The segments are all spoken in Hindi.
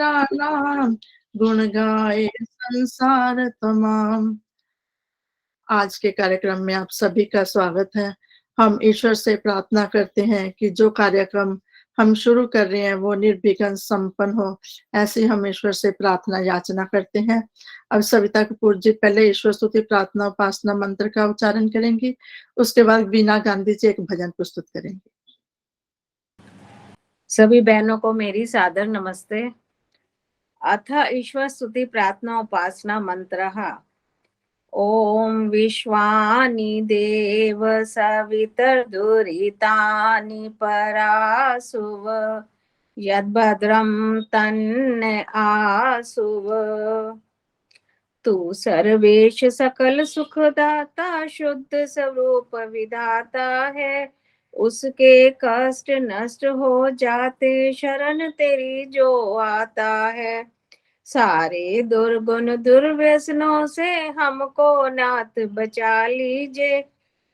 तेरा नाम, गुण गाए संसार तमाम। आज के कार्यक्रम में आप सभी का स्वागत है। हम ईश्वर से प्रार्थना करते हैं कि जो कार्यक्रम हम शुरू कर रहे हैं वो निर्विघ्न संपन्न हो, ऐसी हम ईश्वर से प्रार्थना याचना करते हैं। अब सविता कपूर जी पहले ईश्वर स्तुति प्रार्थना उपासना मंत्र का उच्चारण करेंगी, उसके बाद वीना गांधी जी एक भजन प्रस्तुत करेंगी। सभी बहनों को मेरी सादर नमस्ते। अथ ईश्वर स्तुति प्रार्थना उपासना मंत्र। ओम विश्वानि देव सवितर्दुरितानि परासुव यद्भद्रं तन्न आसुव। तू सर्वेश सकल सुखदाता शुद्ध स्वरूप विधाता है। उसके कष्ट नष्ट हो जाते शरण तेरी जो आता है। सारे दुर्गुण दुर्व्यसनों से हमको नाथ बचा लीजिए।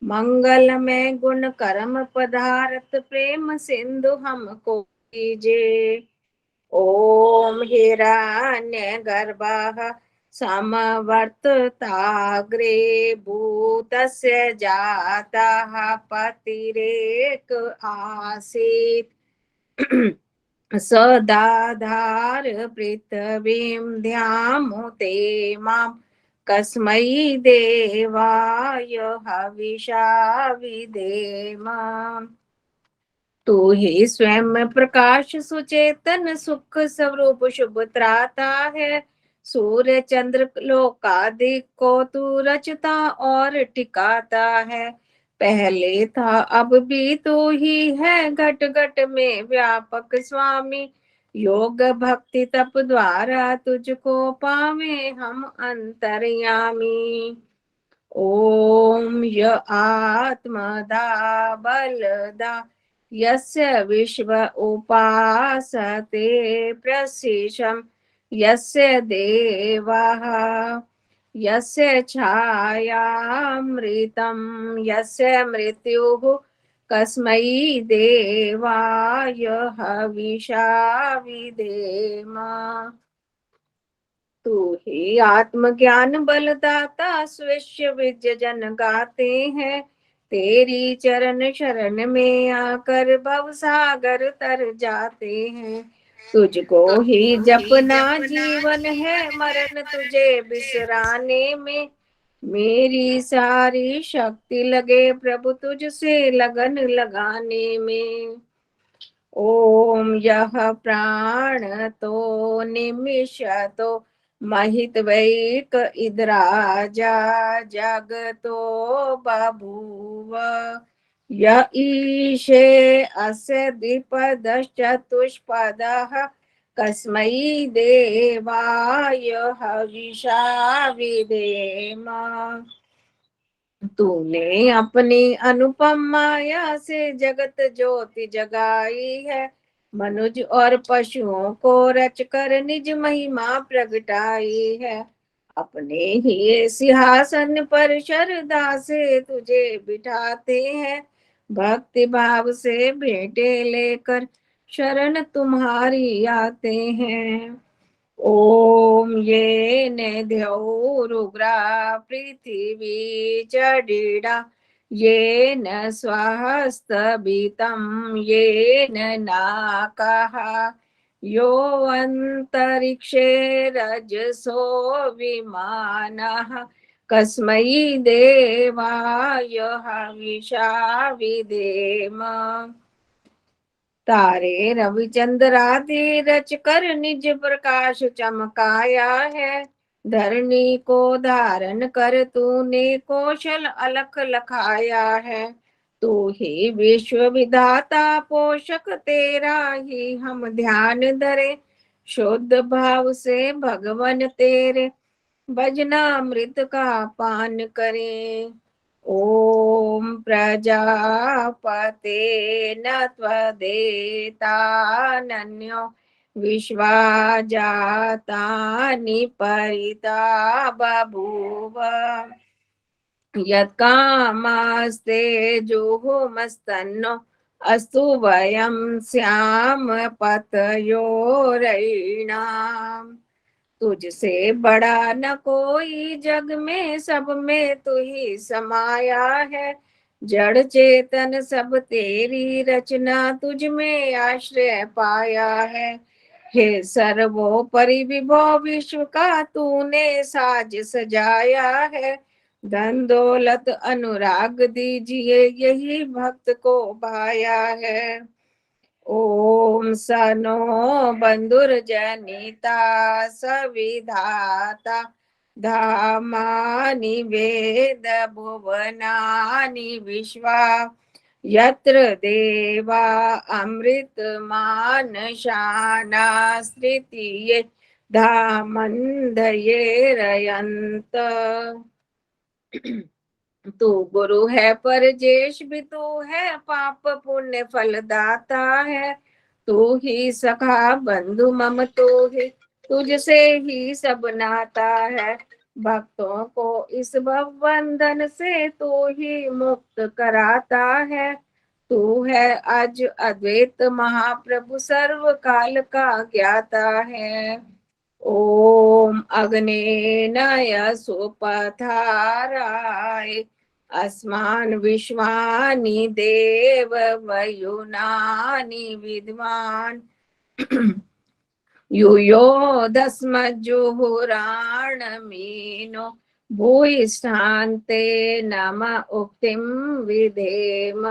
मंगल में गुण कर्म पदार्थ प्रेम सिंधु हमको कीजिए। ओम हिरण्य गर्भः समवर्तताग्रे भूतस्य जातः पतिरेक आसीत्। सदाधार पृथ्वीं ध्यामुते मां कस्मै देवाय हविषा विधेम। तू ही स्वयं प्रकाश सुचेतन सुख स्वरूप शुभ त्राता है। सूर्य चंद्र लोकादि को तू रचता और टिकाता है। पहले था अब भी तू ही है घट घट में व्यापक स्वामी। योग भक्ति तप द्वारा तुझको पावे हम अंतर्यामी। ओम य आत्मदा बलदा यस्य विश्व उपासते प्रसिशं यस्य देवाः यस्य छायामृतं यस्य मृत्युः कस्मै देवाय हविषा विधेम। तू ही आत्मज्ञान बलदाता स्विष्य विद्य जन गाते हैं। तेरी चरण शरण में आकर भव सागर तर जाते हैं। तुझको ही जपना जीवन है मरण तुझे बिसराने में। मेरी सारी शक्ति लगे प्रभु तुझसे लगन लगाने में। ओम यह प्राण तो निमिषतो महितवैक इद्राजा जगतो बभूव। य ईशे अस्य द्विपदश्चतुष्पदः कस्मै देवाय हविषा विधेम। तूने अपनी अनुपम माया से जगत ज्योति जगाई है। मनुज और पशुओं को रचकर निज महिमा प्रगटाई है। अपने ही सिंहासन पर श्रद्धा से तुझे बिठाते हैं। भक्ति भाव से भेंटे लेकर शरण तुम्हारी आते हैं। ओम ये द्यौरुग्रा पृथिवी जडिडा ये न स्वहस्तभितं ये न नाकः यो अंतरिक्षे रजसो विमानः कस्मै देवाय हविषा विधेम। तारे रविचंद्रादि रच कर निज प्रकाश चमकाया है। धरणी को धारण कर तूने कौशल अलख लखाया है। तू ही विश्व विधाता पोषक तेरा ही हम ध्यान धरे। शुद्ध भाव से भगवन तेरे भजनामृत का पान करें। ओम प्रजापते न त्वदेतानन्यो विश्वा जातानि परिता बभूव। यत्कामास्ते जुहुमस्तन्नो अस्तु वयं श्याम पतयोरयिणाम। तुझसे बड़ा न कोई जग में, सब में तू ही समाया है। जड़ चेतन सब तेरी रचना, तुझ में आश्रय पाया है। हे सर्वोपरि विभो विश्व का तूने साज सजाया है। धन दौलत अनुराग दीजिए, यही भक्त को भाया है। ओम सनो बंधुर्जनिता सविधाता, धामानि वेद भुवनानि विश्वा, यत्र देवा अमृत मानशाना स्मृतिये, धामन्धये रयन्त। तू गुरु है परजेश भी तू है, पाप पुण्य फलदाता है। तू ही सखा बंधु मम तू ही, तुझसे ही सब नाता है। भक्तों को इस भव बंधन से तू ही मुक्त कराता है। तू है अज अद्वैत महाप्रभु, सर्व काल का ज्ञाता है। ओम अग्नेय सुपथाराय, अस्मान् विश्वानि देव वयुनानि विद्वान्। यूयोधस्मज्जुहुराणमीनो, भूयिष्ठान्ते नम उक्तिं विधेम।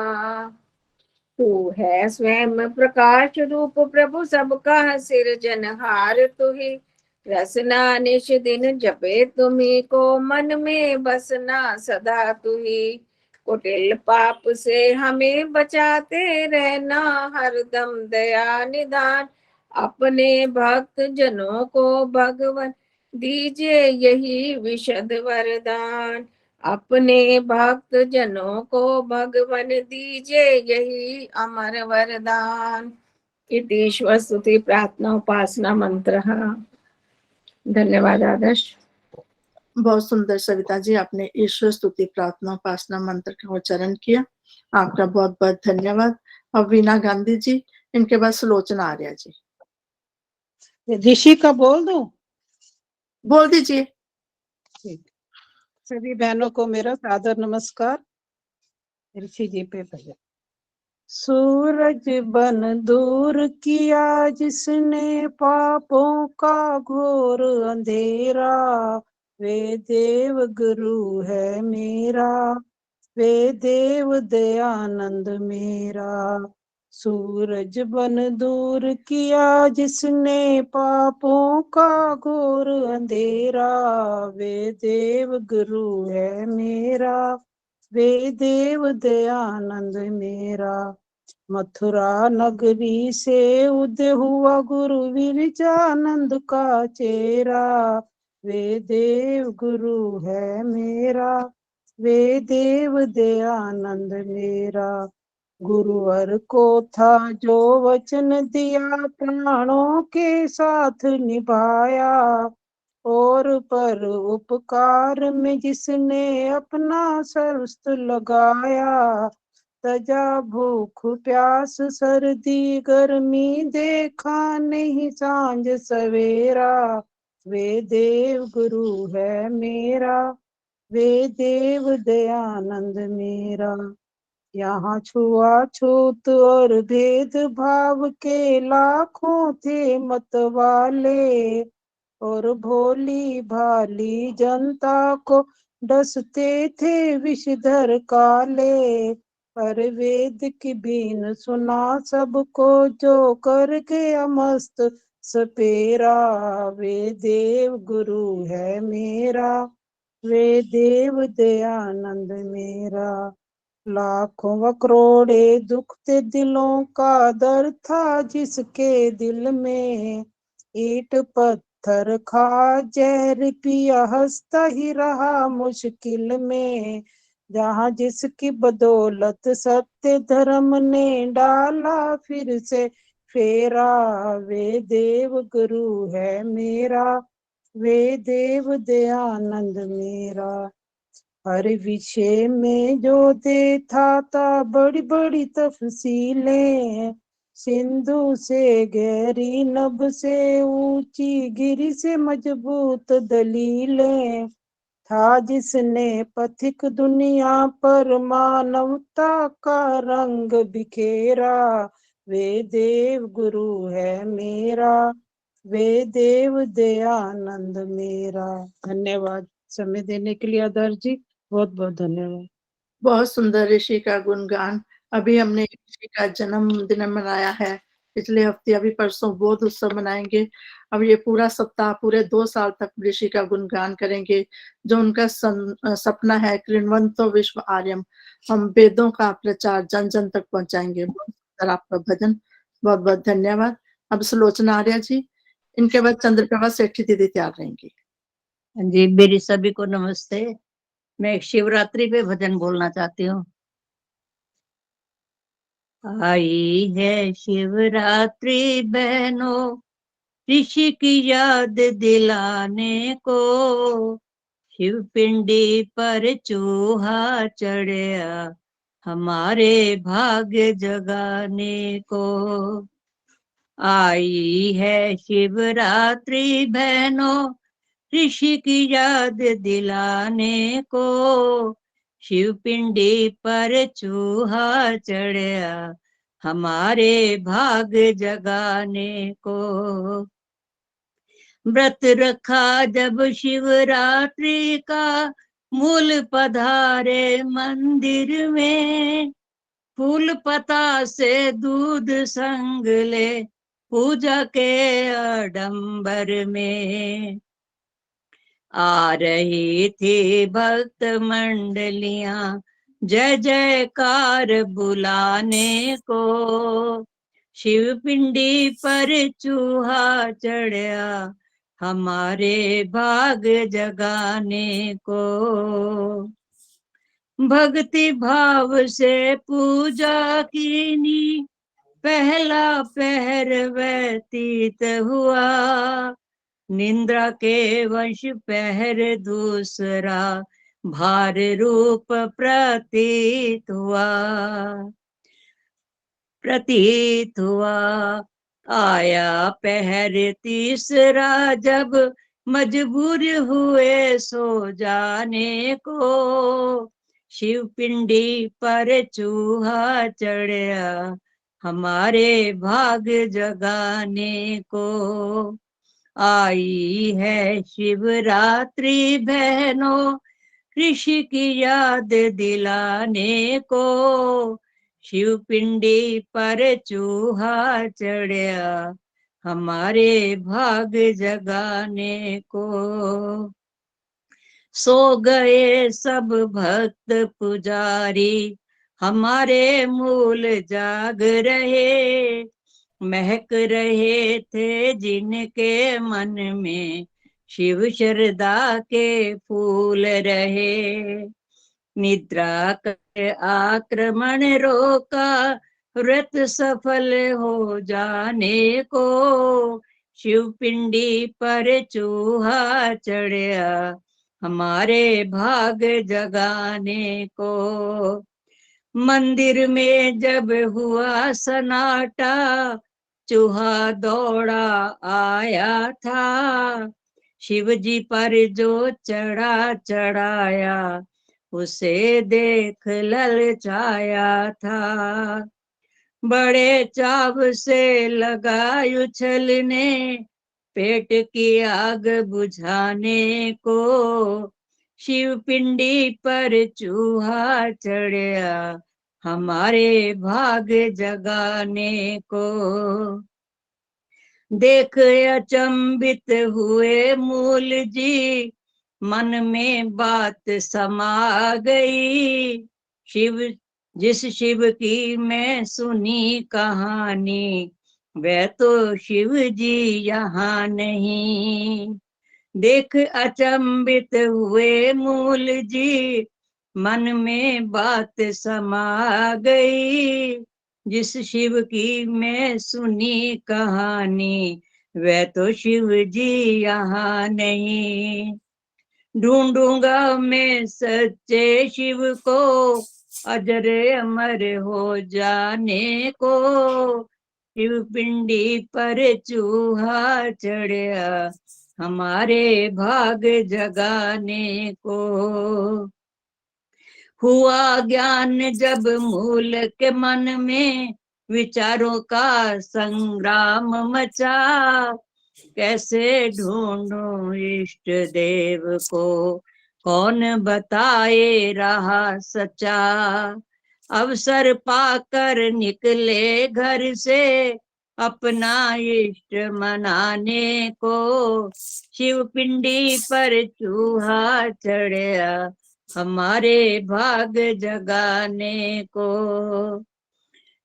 तू है स्वयं प्रकाश रूप प्रभु, सबका सिरजनहार तू ही। रसना निश दिन जपे तुम्ही को, मन में बसना सदा तू ही। कुटिल पाप से हमें बचाते रहना, हरदम दया निधान। अपने भक्त जनों को भगवान दीजिए यही विशद वरदान। अपने भक्त जनों को भगवान दीजिए यही अमर वरदान। इति ईश्वर स्तुति प्रार्थना उपासना मंत्र। धन्यवाद आदर्श। बहुत सुंदर सविता जी, आपने ईश्वर स्तुति प्रार्थना उपासना मंत्र का उच्चारण किया। आपका बहुत बहुत धन्यवाद। अब वीना गांधी जी, इनके बाद सुलोचना आर्या जी। ऋषि का बोल दूं? बोल दीजिए। ठीक। सभी बहनों को मेरा सादर नमस्कार। ऋषि जी पे पहले। सूरज बन दूर किया जिसने, पापों का घोर अंधेरा। वे देव गुरु है मेरा, वे देव दयानंद मेरा। सूरज बन दूर किया जिसने, पापों का घोर अंधेरा। वे देव गुरु है मेरा, वे देव दयानंद मेरा। मथुरा नगरी से उदय हुआ गुरु विरजानंद का चेहरा। वे देव गुरु है मेरा, वे देव दयानंद मेरा। गुरुवर को था जो वचन दिया, प्राणों के साथ निभाया। और पर उपकार में जिसने अपना सर्वस्व लगाया। तजा भूख प्यास सर्दी गर्मी, देखा नहीं सांझ सवेरा। वे देव गुरु है मेरा, वे देव दयानंद मेरा। यहाँ छुआछूत और भेद भाव के लाखों थे मतवाले। और भोली भाली जनता को डसते थे विषधर काले। पर वेद की बीन सुना सबको, जो कर गया मस्त सपेरा। वे देव गुरु है मेरा, वे देव दयानंद मेरा। लाखों व करोड़े दुखते दिलों का दर्द था जिसके दिल में। ईंट पत्थर खा जहर पिया, हंसता ही रहा मुश्किल में। जहाँ जिसकी बदौलत सत्य धर्म ने डाला फिर से फेरा। वे देव गुरु है मेरा, वे देव दयानंद मेरा। हर विषय में जो देता था बड़ी बड़ी तफसीलें, सिंधु से गहरी नभ से ऊंची गिरी से मजबूत दलीलें, था जिसने पथिक दुनिया पर मानवता का रंग बिखेरा, वे देव गुरु है मेरा, वे देव दयानंद मेरा। धन्यवाद समय देने के लिए आदर जी, बहुत बहुत धन्यवाद। बहुत सुंदर ऋषि का गुणगान। अभी हमने ऋषि का जन्मदिन मनाया है, पिछले हफ्ते अभी परसों बोध उत्सव मनाएंगे। अब ये पूरा सप्ताह पूरे 2 साल तक ऋषि का गुणगान करेंगे। जो उनका सपना है कृण्वन्तो विश्व आर्यम, हम वेदों का प्रचार जन जन तक पहुंचाएंगे। बहुत सुंदर आपका भजन, बहुत बहुत धन्यवाद। अब सुलोचना आर्या जी, इनके बाद चंद्रप्रभा सेठी दीदी तैयार रहेंगी। जी, मेरी सभी को नमस्ते। मैं एक शिवरात्रि पे भजन बोलना चाहती हूँ। आई है शिवरात्रि बहनों, ऋषि की याद दिलाने को, शिव पिंडी पर चूहा चढ़या, हमारे भाग्य जगाने को। आई है शिवरात्रि बहनों, ऋषि की याद दिलाने को, शिव पिंडी पर चूहा चढ़या, हमारे भाग जगाने को। व्रत रखा जब शिवरात्रि का, मूल पधारे मंदिर में, फूल पता से दूध संग ले, पूजा के आडंबर में। आ रही थी भक्त मंडलियां, जय जयकार बुलाने को, शिव पिंडी पर चूहा चढ़या, हमारे भाग जगाने को। भक्ति भाव से पूजा कीनी, पहला पहर व्यतीत हुआ, निंद्रा के वंश पहर दूसरा, भार रूप प्रतीत हुआ। आया पहर तीसरा जब, मजबूर हुए सो जाने को, शिव पिंडी पर चूहा चढ़या, हमारे भाग जगाने को। आई है शिवरात्रि बहनों, ऋषि की याद दिलाने को, शिव पिंडी पर चूहा चढ़या, हमारे भाग जगाने को। सो गए सब भक्त पुजारी, हमारे मूल जाग रहे, महक रहे थे जिनके मन में, शिव शरदा के फूल रहे। निद्रा कर आक्रमण रोका, व्रत सफल हो जाने को, शिव पिंडी पर चूहा चढ़या, हमारे भाग जगाने को। मंदिर में जब हुआ सन्नाटा, चूहा दौड़ा आया था, शिव जी पर जो चढ़ा चढ़ाया, उसे देख ललचाया था। बड़े चाव से लगा उछलने, पेट की आग बुझाने को, शिव पिंडी पर चूहा चढ़या, हमारे भाग जगाने को। देख अचंबित हुए मूल जी, मन में बात समा गई, जिस शिव की मैं सुनी कहानी, वह तो शिव जी यहाँ नहीं। देख अचंबित हुए मूल जी, मन में बात समा गई, जिस शिव की मैं सुनी कहानी, वह तो शिव जी यहाँ नहीं। ढूंढूंगा मैं सच्चे शिव को, अजर अमर हो जाने को। शिव पिंडी पर चूहा चढ़या, हमारे भाग जगाने को। हुआ ज्ञान जब मूल के मन में, विचारों का संग्राम मचा। कैसे ढूंढूं इष्ट देव को, कौन बताए रहा सच्चा। अवसर पाकर निकले घर से, अपना इष्ट मनाने को। शिव पिंडी पर चूहा चढ़या, हमारे भाग जगाने को।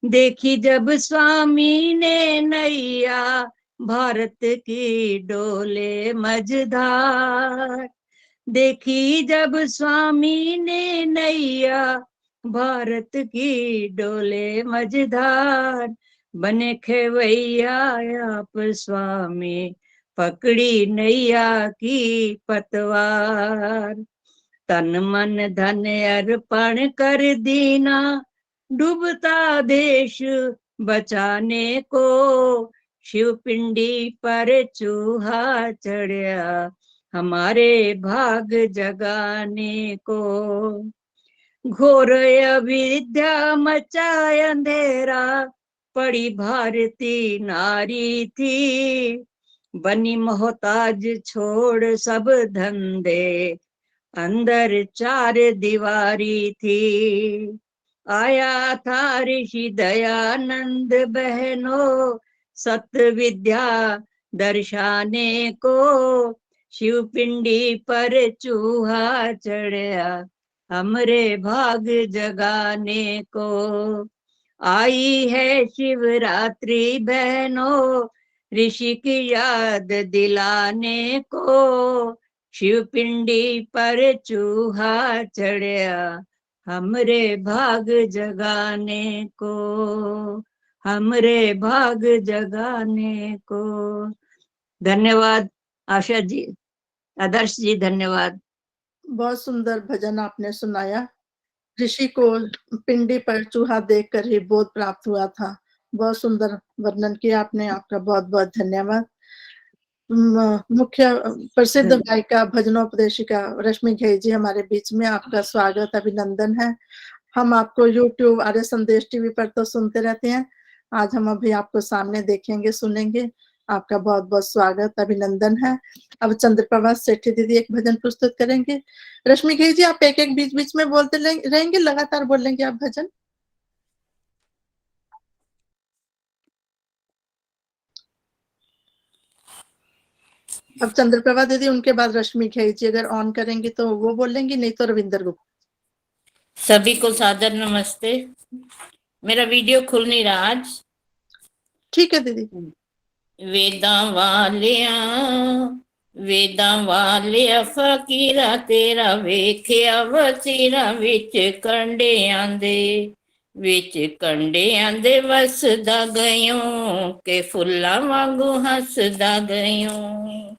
देखी जब स्वामी ने नैया, भारत की डोले मझधार। देखी जब स्वामी ने नैया, भारत की डोले मझधार। बने खेवैया आप स्वामी, पकड़ी नैया की पतवार। तन मन धन अर्पण कर दीना, डूबता देश बचाने को। शिव पिंडी पर चूहा चढ़या, हमारे भाग जगाने को। घोर अविद्या मचाए अंधेरा, पड़ी भारती नारी थी। बनी मोहताज छोड़ सब धंधे, अंदर चार दीवारी थी। आया था ऋषि दयानंद बहनों, सत्य विद्या दर्शाने को। शिव पिंडी पर चूहा चढ़या, हमरे भाग जगाने को। आई है शिवरात्रि बहनों, ऋषि की याद दिलाने को। शिव पिंडी पर चूहा चढ़या, हमरे भाग जगाने को, हमरे भाग जगाने को। धन्यवाद आशा जी, आदर्श जी, धन्यवाद। बहुत सुंदर भजन आपने सुनाया। ऋषि को पिंडी पर चूहा देखकर ही बोध प्राप्त हुआ था। बहुत सुंदर वर्णन किया आपने, आपका बहुत बहुत धन्यवाद। मुख्य प्रसिद्ध गायिका भजनोपदेशिका रश्मि घेई जी हमारे बीच में, आपका स्वागत अभिनंदन है। हम आपको YouTube आर्य संदेश टीवी पर तो सुनते रहते हैं, आज हम अभी आपको सामने देखेंगे सुनेंगे। आपका बहुत बहुत स्वागत अभिनंदन है। अब चंद्रप्रभा सेठी दीदी एक भजन प्रस्तुत करेंगे। रश्मि घेई जी आप एक एक बीच बीच में बोलते रहेंगे, लगातार बोलेंगे आप भजन। अब चंद्रप्रभा दीदी, उनके बाद रश्मि घेई जी अगर ऑन करेंगी तो वो बोलेंगी, नहीं तो रविंदर गुप्ता। सभी को सादर नमस्ते। मेरा वीडियो खुल नहीं रहा आज। ठीक है दीदी। वेदां वालिया फकीरा, तेरा वेख्या वसीरा, विच कंडियां दे वसदा गयूं, के फुल्ला वांगू हसदा गयूं।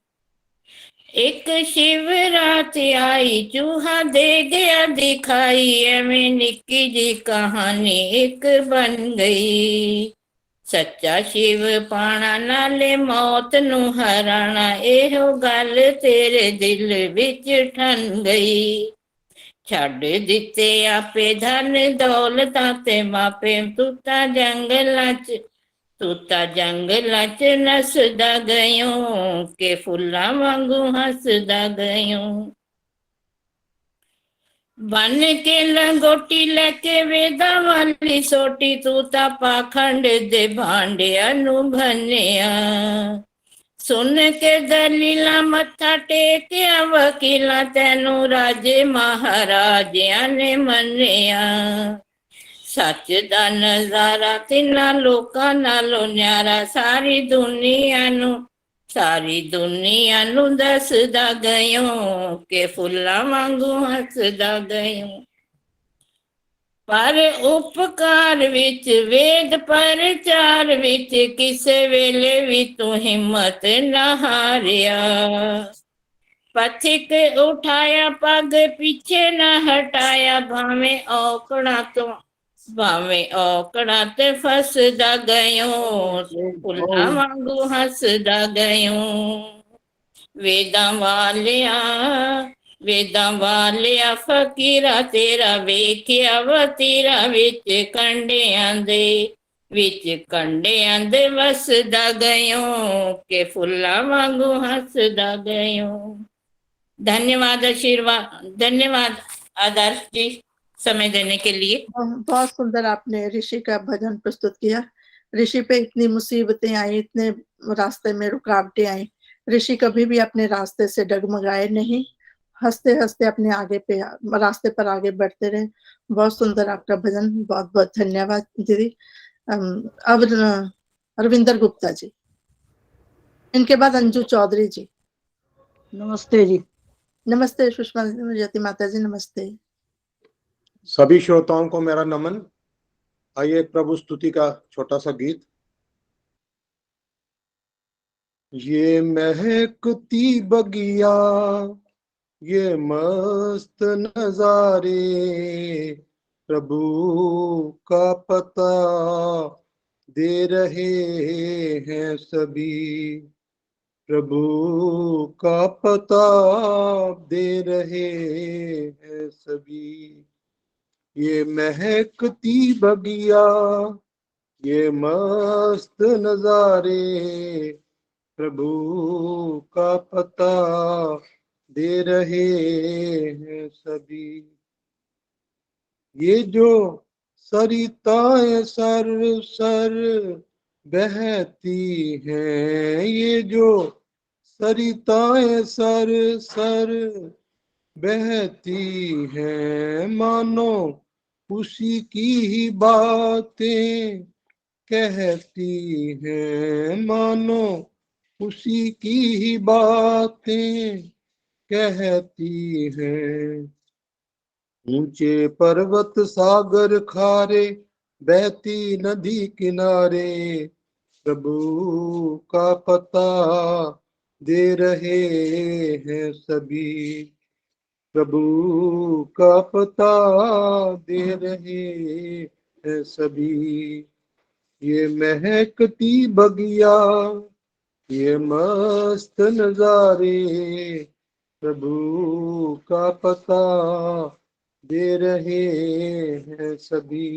एक शिवरात आई, चूहा दे गया दिखाई, एवें निक्की जी कहानी एक बन गई। सच्चा शिव पाना नाले मौत नू हराना, एहो गल तेरे दिल विच ठन गई। छड़ दिते आपे धन दौलतां ते मापे, तू तां जंगलां च नसदा गयूं, के फुल्लां वांगू हसदा गयूं। बन के लंगोटी लेके वेदां वाली सोटी, तू तां पाखंड दे भांडिया नू भन्निया। सुन के दलीला मत्था टेकिया वकीला, तैनू राजे महाराजिया ने मन्निया। सच दा नजारा तिन्ना लोकां नालों न्यारा, सारी दुनिया नू दसदा गयूं, के फुल्लां वांगू हसदा गयूं। पर उपकार विच वेद प्रचार विच, किसे वेले भी तू हिम्मत ना हारिया। पथिक उठाया पग पीछे न हटाया, भावे औकड़ा ते फसदा गयो, फुल्ला वांगू हसदा गयो। वेदां वालिया फकीरा तेरा वेख्या वतीरा, विच कंडियां दे वसदा गयो, के फुल्ला वांगू हसदा गयो। धन्यवाद आशीर्वाद, धन्यवाद आदर्श जी, समय देने के लिए। बहुत सुंदर आपने ऋषि का भजन प्रस्तुत किया। ऋषि पे इतनी मुसीबतें आई, इतने रास्ते में रुकावटें आई, ऋषि कभी भी अपने रास्ते से डगमगाए नहीं, हंसते हंसते अपने आगे पे रास्ते पर आगे बढ़ते रहे। बहुत सुंदर आपका भजन, बहुत बहुत धन्यवाद दीदी। अब रविंदर गुप्ता जी, इनके बाद अंजू चौधरी जी। नमस्ते जी। नमस्ते सुषमा ज्योति माता जी, नमस्ते। सभी श्रोताओं को मेरा नमन। आइए प्रभु स्तुति का छोटा सा गीत। ये महकती बगिया, ये मस्त नजारे, प्रभु का पता दे रहे हैं सभी, प्रभु का पता दे रहे हैं सभी। ये महकती बगिया, ये मस्त नजारे, प्रभु का पता दे रहे हैं सभी। ये जो सरिताएं सर सर बहती हैं, ये जो सरिताएं सर सर बहती हैं, मानो उसी की ही बातें कहती हैं, मानो उसी की ही बातें कहती हैं। ऊंचे पर्वत सागर खारे, बहती नदी किनारे, प्रभु का पता दे रहे हैं सभी, प्रभु का पता दे रहे हैं सभी। ये महकती बगिया, ये मस्त नजारे, प्रभु का पता दे रहे हैं सभी।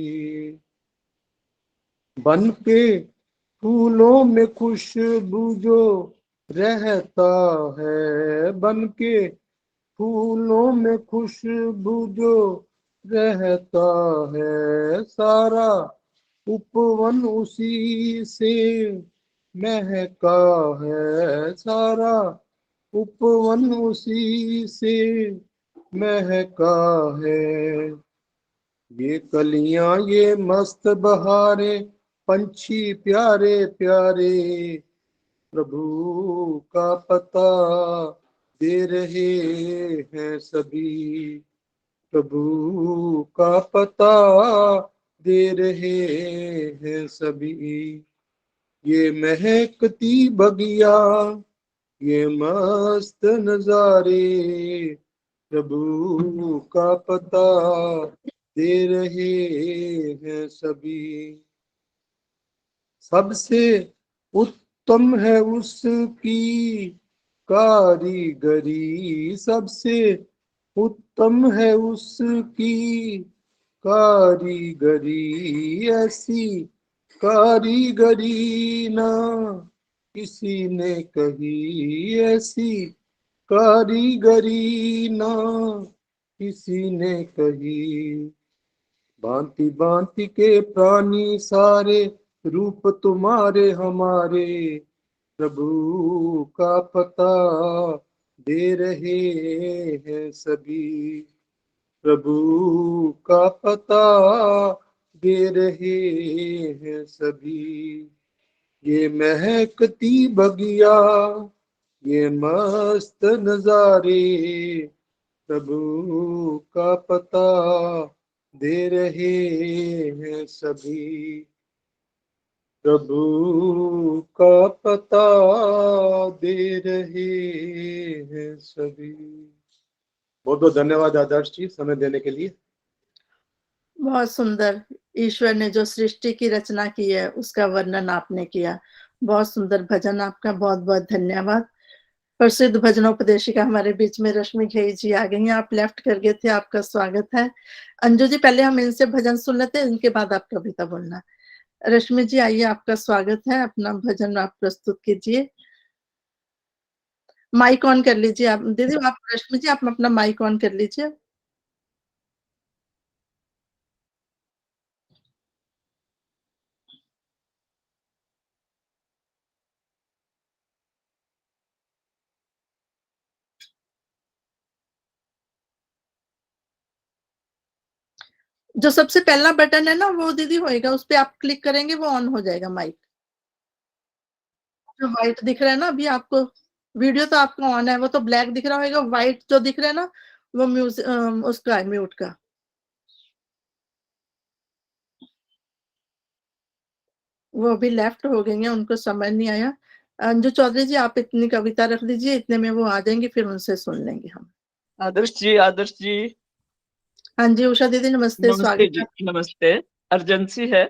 बन के फूलों में खुशबू जो रहता है, बन के फूलों में खुशबू जो रहता है, सारा उपवन उसी से महका है, सारा उपवन उसी से महका है। ये कलियां ये मस्त बहारे, पंछी प्यारे प्यारे, प्रभु का पता दे रहे हैं सभी, प्रभु का पता दे रहे हैं सभी। ये महकती बगिया, ये मस्त नजारे, प्रभु का पता दे रहे हैं सभी। सबसे उत्तम है उसकी कारीगरी, सबसे उत्तम है उसकी कारीगरी, ऐसी कारीगरी ना किसी ने कही, ऐसी कारीगरी ना किसी ने कही। भांति भांति के प्राणी सारे, रूप तुम्हारे हमारे, प्रभु का पता दे रहे हैं सभी, प्रभु का पता दे रहे हैं सभी। ये महकती बगिया, ये मस्त नजारे, प्रभु का पता दे रहे हैं सभी। प्रभु का पता दे रहे हैं सभी। बहुत बहुत धन्यवाद आदर्श जी समय देने के लिए। बहुत सुंदर। ईश्वर ने जो सृष्टि की रचना की है उसका वर्णन आपने किया। बहुत सुंदर भजन, आपका बहुत बहुत धन्यवाद। प्रसिद्ध भजनोपदेशिका हमारे बीच में रश्मि घेई जी आ गई हैं। आप लेफ्ट कर गए थे, आपका स्वागत है। अंजू जी, पहले हम इनसे भजन सुन लेते हैं, इनके बाद आप कविता बोलना। रश्मि जी आइए, आपका स्वागत है। अपना भजन आप प्रस्तुत कीजिए। माइक ऑन कर लीजिए आप दीदी। आप रश्मि जी, आप अपना माइक ऑन कर लीजिए। जो सबसे पहला बटन है ना वो दीदी होएगा, उस पे आप क्लिक करेंगे वो ऑन हो जाएगा माइक। जो व्हाइट दिख रहा है ना अभी आपको, वीडियो तो आपका ऑन है, वो तो ब्लैक दिख रहा होगा। व्हाइट जो दिख रहा है ना वो म्यूजिक उसका है, म्यूट का। वो अभी लेफ्ट हो गई हैं, उनको समझ नहीं आया। अंजू चौधरी जी, आप इतनी कविता रख लीजिए, इतने में वो आ जाएंगी, फिर उनसे सुन लेंगे हम। आदर्श जी, आदर्श जी। हाँ जी, उषा दीदी नमस्ते, नमस्ते स्वागत जी, है। नमस्ते। अर्जेंसी है,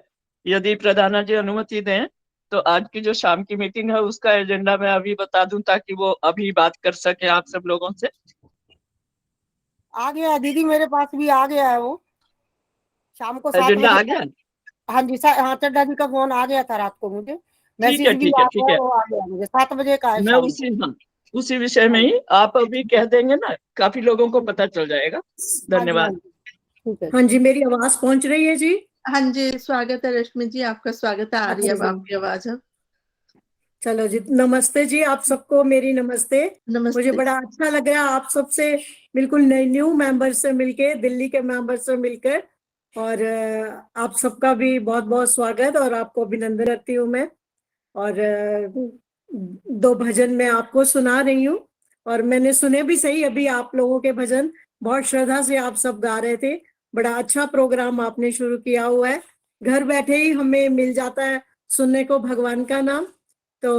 यदि प्रधाना जी अनुमति दें तो आज की जो शाम की मीटिंग है उसका एजेंडा मैं अभी बता दूं ताकि वो अभी बात कर सके आप सब लोगों से। आ गया दीदी, मेरे पास भी आ गया है वो। शाम को 7 एजेंडा बजे आ गया? हाँ जी, हाँ चड्डा जी का फोन आ गया था रात को मुझे। ठीक है, मैसेज भी ठीक है, आ ठीक गया, है। वो आ गया मुझे 7 बजे का है मैं शाम उसी, को। हाँ, उसी विषय में हाँ ही आप अभी कह देंगे ना, काफी लोगों को पता चल जाएगा। हाँ जी, हाँ धन्यवाद। जी, ठीक है। हाँ जी, मेरी आवाज पहुंच रही है जी? हाँ जी, स्वागत है रश्मि जी, आपका स्वागत है। आ रही है अब अच्छा जी, आपकी आवाज अब। चलो जी, नमस्ते जी, आप सबको मेरी नमस्ते। मुझे नमस्ते। बड़ा अच्छा लग रहा है आप सबसे बिल्कुल नए न्यू मेंबर से मिलके, दिल्ली के मेंबर से मिलकर। और आप सबका भी बहुत बहुत स्वागत और आपको अभिनंदन करती हूँ मैं। और 2 भजन मैं आपको सुना रही हूँ और मैंने सुने भी सही अभी आप लोगों के भजन। बहुत श्रद्धा से आप सब गा रहे थे। बड़ा अच्छा प्रोग्राम आपने शुरू किया हुआ है। घर बैठे ही हमें मिल जाता है सुनने को भगवान का नाम। तो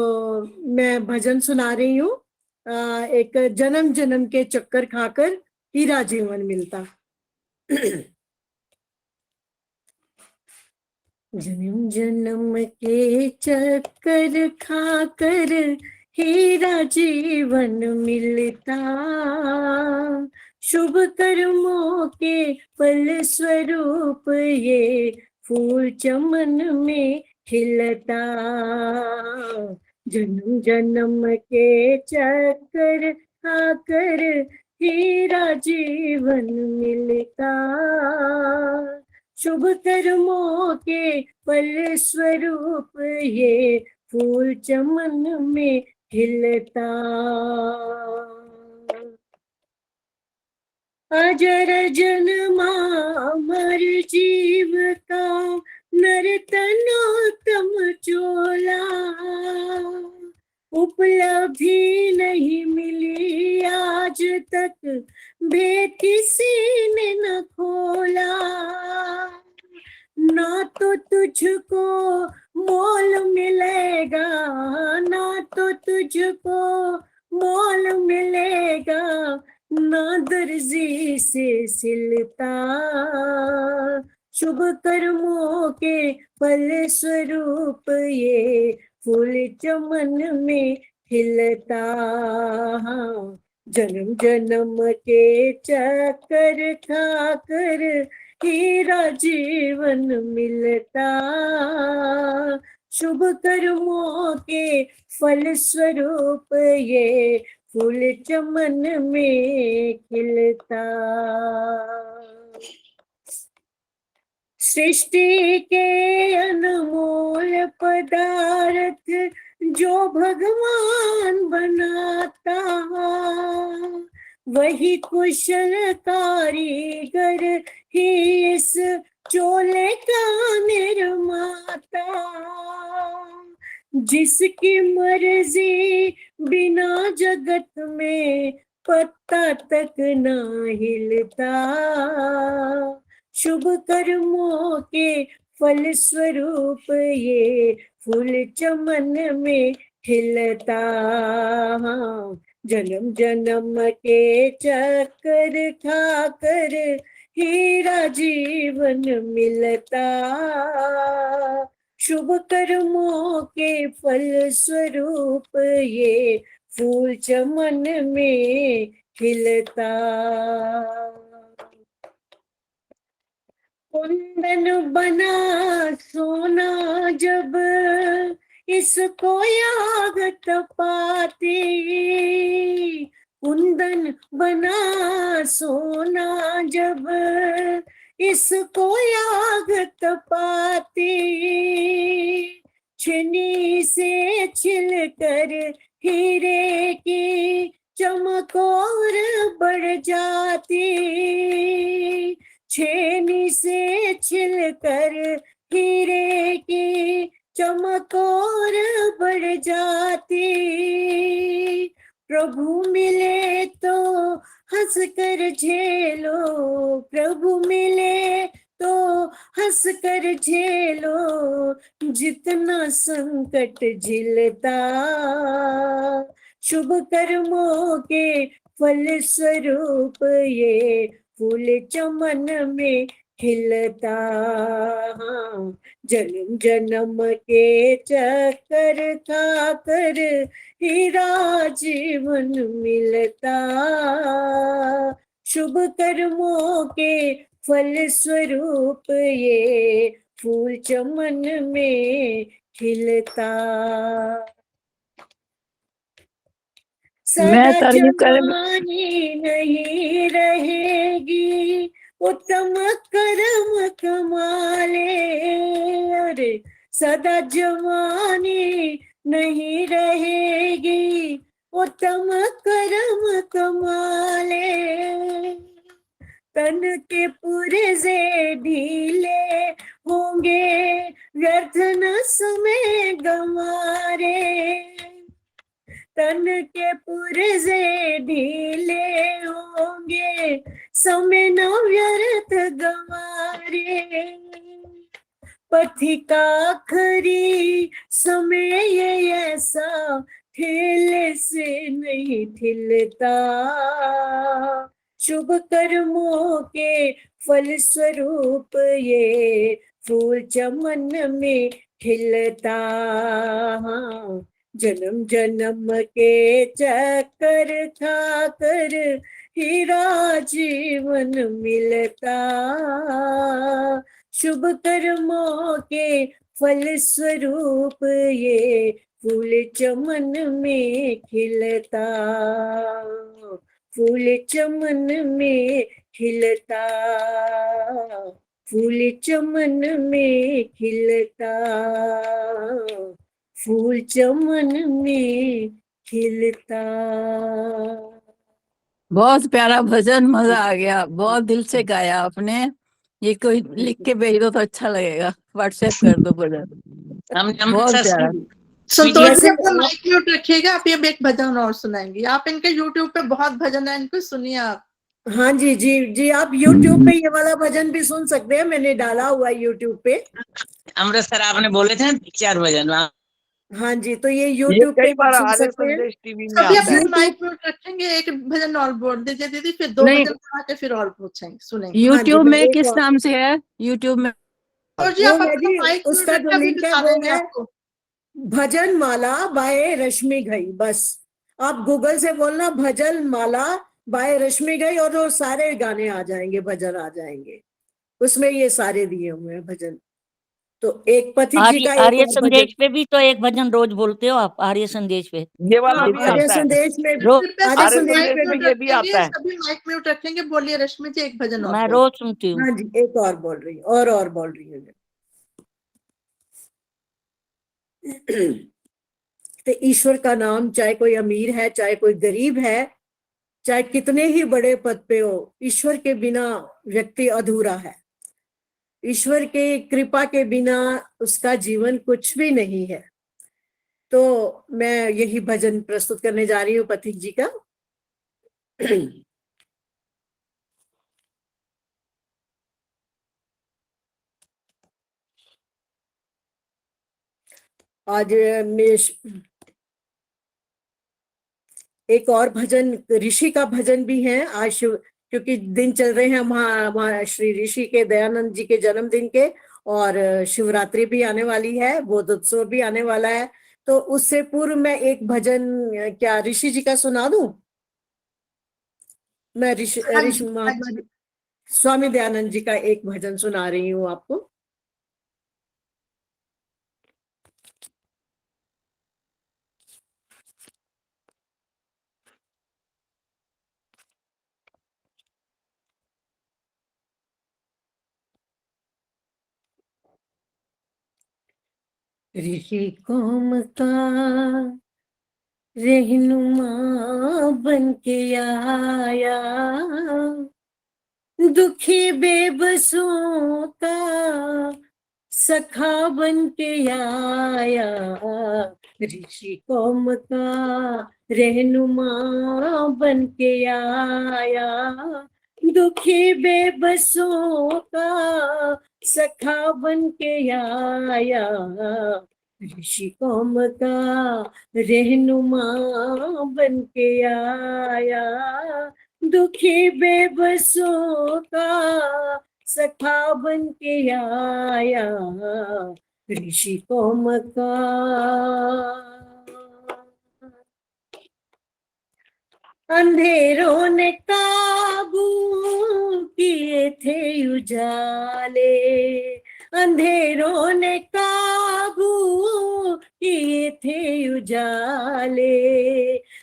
मैं भजन सुना रही हूँ। एक जन्म जन्म के चक्कर खाकर हीरा जीवन मिलता। जन्म जन्म के चक्कर खाकर हीरा जीवन मिलता, शुभ कर्मों के फल स्वरूप ये फूल चमन में खिलता। जन्म जन्म के चक्कर खाकर हीरा जीवन मिलता, शुभ कर्मों के फल स्वरूप ये फूल चमन में खिलता। अजर जन्मा मर जीव का नर्तनोत्तम चोला, उपलब्धि नहीं मिली आज तक भेद किसी ने न खोला। ना तो तुझको मोल मिलेगा, ना तो तुझको मोल मिलेगा, ना दर्जी से सिलता, शुभ कर्मों के फल स्वरूप ये फूल चमन में खिलता। जन्म जन्म के चक्कर खाकर हीरा जीवन मिलता, शुभ कर्मों के फल स्वरूप ये फूल चमन में खिलता। सृष्टि के अनमोल पदार्थ जो भगवान बनाता, वही कुशल कारीगर ही इस चोले का निर्माता। जिसकी मर्जी बिना जगत में पत्ता तक ना हिलता, शुभ कर्मों के फल स्वरूप ये फूल चमन में खिलता। हाँ, जन्म जन्म के चक्कर खाकर हीरा जीवन मिलता। शुभ कर्मों के फल स्वरूप ये फूल चमन में खिलता। कुंदन बना सोना जब इसको याद तपाती। कुंदन बना सोना जब इसको याद तपाती। छीनी से छिलकर हीरे की चमक और बढ़ जाती। छेनी से छिलकर हीरे की चमक और बढ़ जाती। प्रभु मिले तो हंस कर झेलो, प्रभु मिले तो हंस कर झेलो, जितना संकट झिलता। शुभ कर्मों के फल स्वरूप ये फूल चमन में खिलता। हाँ, जन्म जन्म के चक्कर खाकर हीरा जीवन मिलता। शुभ कर्मों के फल स्वरूप ये फूल चमन में खिलता। मैं सदा तारीफ कर जवानी नहीं रहेगी, उत्तम कर्म कमाले। अरे सदा जवानी नहीं रहेगी, उत्तम कर्म कमाले। तन के पुर्जे ढीले होंगे, व्यर्थ न समय गंवारे। तन के पुर्जे ढीले होंगे, समय न व्यर्थ गंवारे। पथिका खरी समय ये ऐसा, ठेले से नहीं ठिलता। शुभ कर्मों के फल स्वरूप ये फूल चमन में खिलता। हाँ, जन्म जन्म के चक्कर खाकर हीरा जीवन मिलता। शुभ कर्मों के फल स्वरूप ये फूल चमन में खिलता। फूल चमन में खिलता, फूल चमन में खिलता, फूल चमन में खिलता। बहुत प्यारा भजन, मजा आ गया, बहुत दिल से गाया आपने। ये कोई लिख के भेज दो तो अच्छा लगेगा, व्हाट्सएप कर दो भजन, हम बहुत प्यारा। संतोष जी वैसे अपना माइक म्यूट रखिएगा, आप ये एक भजन और सुनाएंगी। आप इनके यूट्यूब पे बहुत भजन है, इनको सुनिए आप। हाँ जी जी जी, आप YouTube पे ये वाला भजन भी सुन सकते हैं, मैंने डाला हुआ है YouTube पे। अमृत सर आपने बोले थे 4 भजन। हाँ जी, तो ये ये YouTube पे कई आप बार सुन आर्य सकते हैं। संदेश टीवी में सभी आता है। अपने माइक म्यूट रखेंगे, एक भजन और बोल दीजिए दीदी, फिर 2 नहीं। भजन सुना के फिर और पूछेंगे, सुनेंगे। हाँ जी, यूट्यूब मैं में एक किस और, नाम से है? यूट्यूब में और जी वो आप है अपना जी, माइक म्यूट उसका जो रखिए, अभी लिंक है दिखा वो देंगे है आपको। भजन माला बाय रश्मि घई। बस आप गूगल से बोलना भजन माला बाय रश्मि घई और वो सारे गाने आ जाएंगे, भजन आ जाएंगे। उसमें ये सारे दिए हुए हैं भजन। तो एक पथिक जी आर्य का एक आर्य और भजन। संदेश पे भी तो एक भजन रोज बोलते हो आप, आर्य संदेश पे ये वाला हाँ, भी और आर्य आता है। संदेश में, कृपया आर्य सभी आर्य संदेश माइक संदेश में में म्यूट ये भी रखेंगे, आता है। सभी माइक म्यूट रखेंगे। बोलिए रश्मि जी, एक भजन और मैं बोल। रोज सुनती हूँ। हाँ जी, एक और बोल रही हूँ, और बोल रही हूँ। तो ईश्वर का नाम, चाहे कोई अमीर है चाहे कोई गरीब है, चाहे कितने ही बड़े पद पे हो, ईश्वर के बिना व्यक्ति अधूरा है। ईश्वर के कृपा के बिना उसका जीवन कुछ भी नहीं है। तो मैं यही भजन प्रस्तुत करने जा रही हूँ पथिक जी का। आज एक और भजन ऋषि का भजन भी है आज, क्योंकि दिन चल रहे हैं वहाँ श्री ऋषि के दयानंद जी के जन्मदिन के, और शिवरात्रि भी आने वाली है, बोधोत्सव भी आने वाला है। तो उससे पूर्व मैं एक भजन क्या ऋषि जी का सुना दूं? मैं ऋषि हाँ ऋषि जी, हाँ महात्मा जी। स्वामी दयानंद जी का एक भजन सुना रही हूँ आपको। ऋषि कौम का रहनुमा बन के आया, दुखी बेबसों का सखा बन के आया, ऋषि कौम का रहनुमा बन के आया, दुखी बेबसों का सखा बन के आया, ऋषि कौम का रहनुमा बन के आया, दुखी बेबसों का सखा बन के आया, ऋषि कौम का। अंधेरों ने काबू किए थे उजाले, अंधेरों ने काबू किए थे उजाले,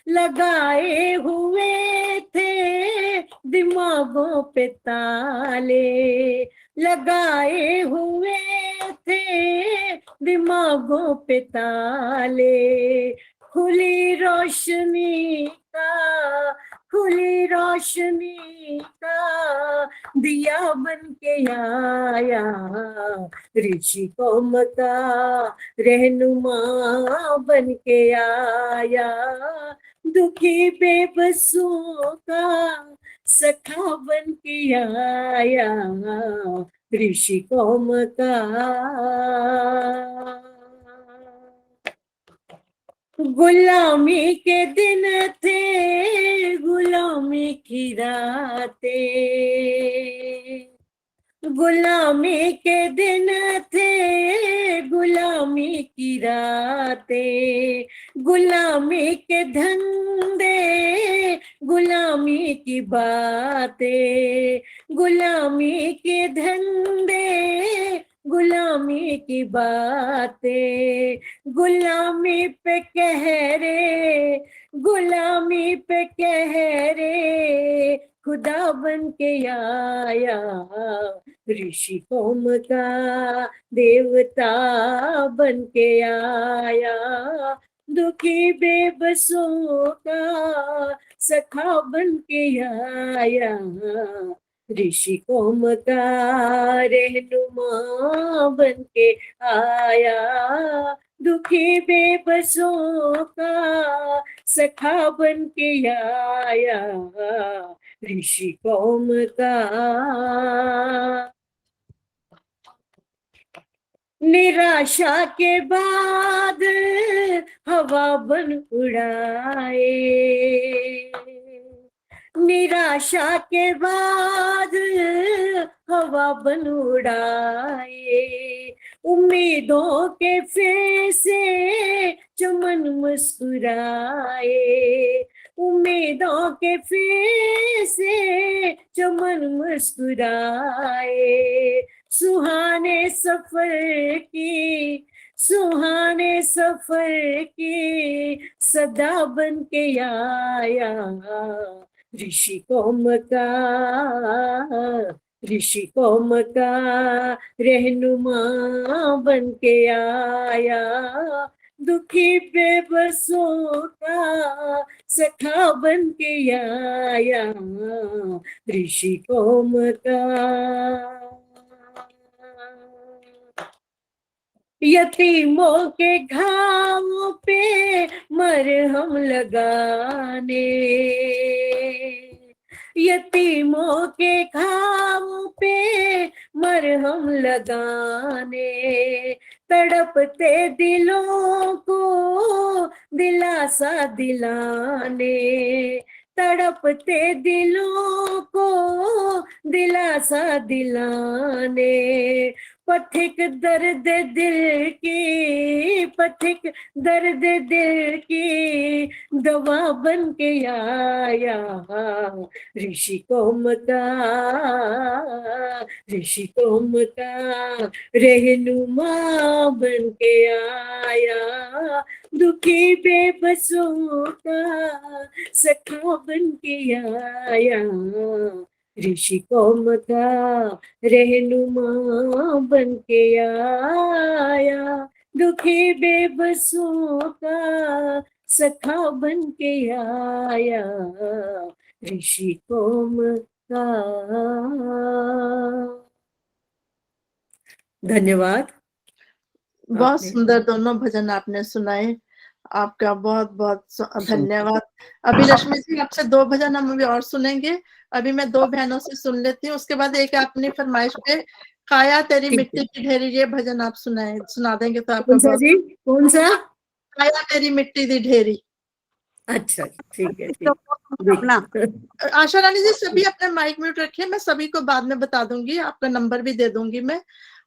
लगाए हुए थे दिमागों पे ताले, लगाए हुए थे दिमागों पे ताले, खुली रोशनी का, खुली रोशनी का दिया बन के आया, ऋषि कौम का रहनुमा बन के आया, दुखी बेबसों का सखा बन के आया, ऋषि कौम का। गुलामी के दिन थे, गुलामी की रातें, गुलामी के दिन थे, गुलामी की रातें, गुलामी के धंधे, गुलामी की बातें, गुलामी के धंधे, गुलामी की बातें, गुलामी पे कह रे, गुलामी पे कह रे, खुदा बन के आया, ऋषि कौम का देवता बन के आया, दुखी बेबसों का सखा बन के आया, ऋषि कौम का रहनुमा बन के आया, दुखी बेबसों का सखा बन के आया, ऋषि कौम का। निराशा के बाद हवा बन उड़ाए, निराशा के बाद हवा बन उड़ाए, उम्मीदों के फिर से चमन मुस्कुराए, उम्मीदों के फिर से चमन मुस्कुराए, सुहाने सफर की, सुहाने सफर की सदा बन के आया, ऋषि कौम का, ऋषि कौम का रहनुमा बन के आया, दुखी बेबसों का सखा बन के आया, ऋषि कौम का। यतीमों के घावों पे मरहम लगाने, यतीमों के घावों पे मरहम लगाने, तड़पते दिलों को दिलासा दिलाने, तड़पते दिलों को दिलासा दिलाने, पथिक दर्द दिल की, पथिक दर्द दिल की दवा बन के आया ऋषि कौम का, ऋषि कौम का रहनुमा बन के आया, दुखी बेबसों का सखा बन के आया, ऋषि कौम का रहनुमा बन के आया, दुखी बेबसों का सखा बन के आया, ऋषि कौम का। धन्यवाद। बहुत आपने सुंदर दोनों भजन आपने सुनाए। आपका बहुत बहुत धन्यवाद। अभी रश्मि जी आपसे 2 भजन हम अभी और सुनेंगे। अभी मैं 2 बहनों से सुन लेती हूँ, उसके बाद एक अपनी फरमाइश पे काया तेरी ठीक मिट्टी है। की ढेरी ये भजन आप सुना देंगे तो आपका कौन सा बहुत। जी, कौन सा? काया तेरी मिट्टी दी ढेरी। अच्छा ठीक है, तो ठीक अपना आशा रानी जी सभी अपने माइक म्यूट रखिए, मैं सभी को बाद में बता दूंगी, आपका नंबर भी दे दूंगी मैं।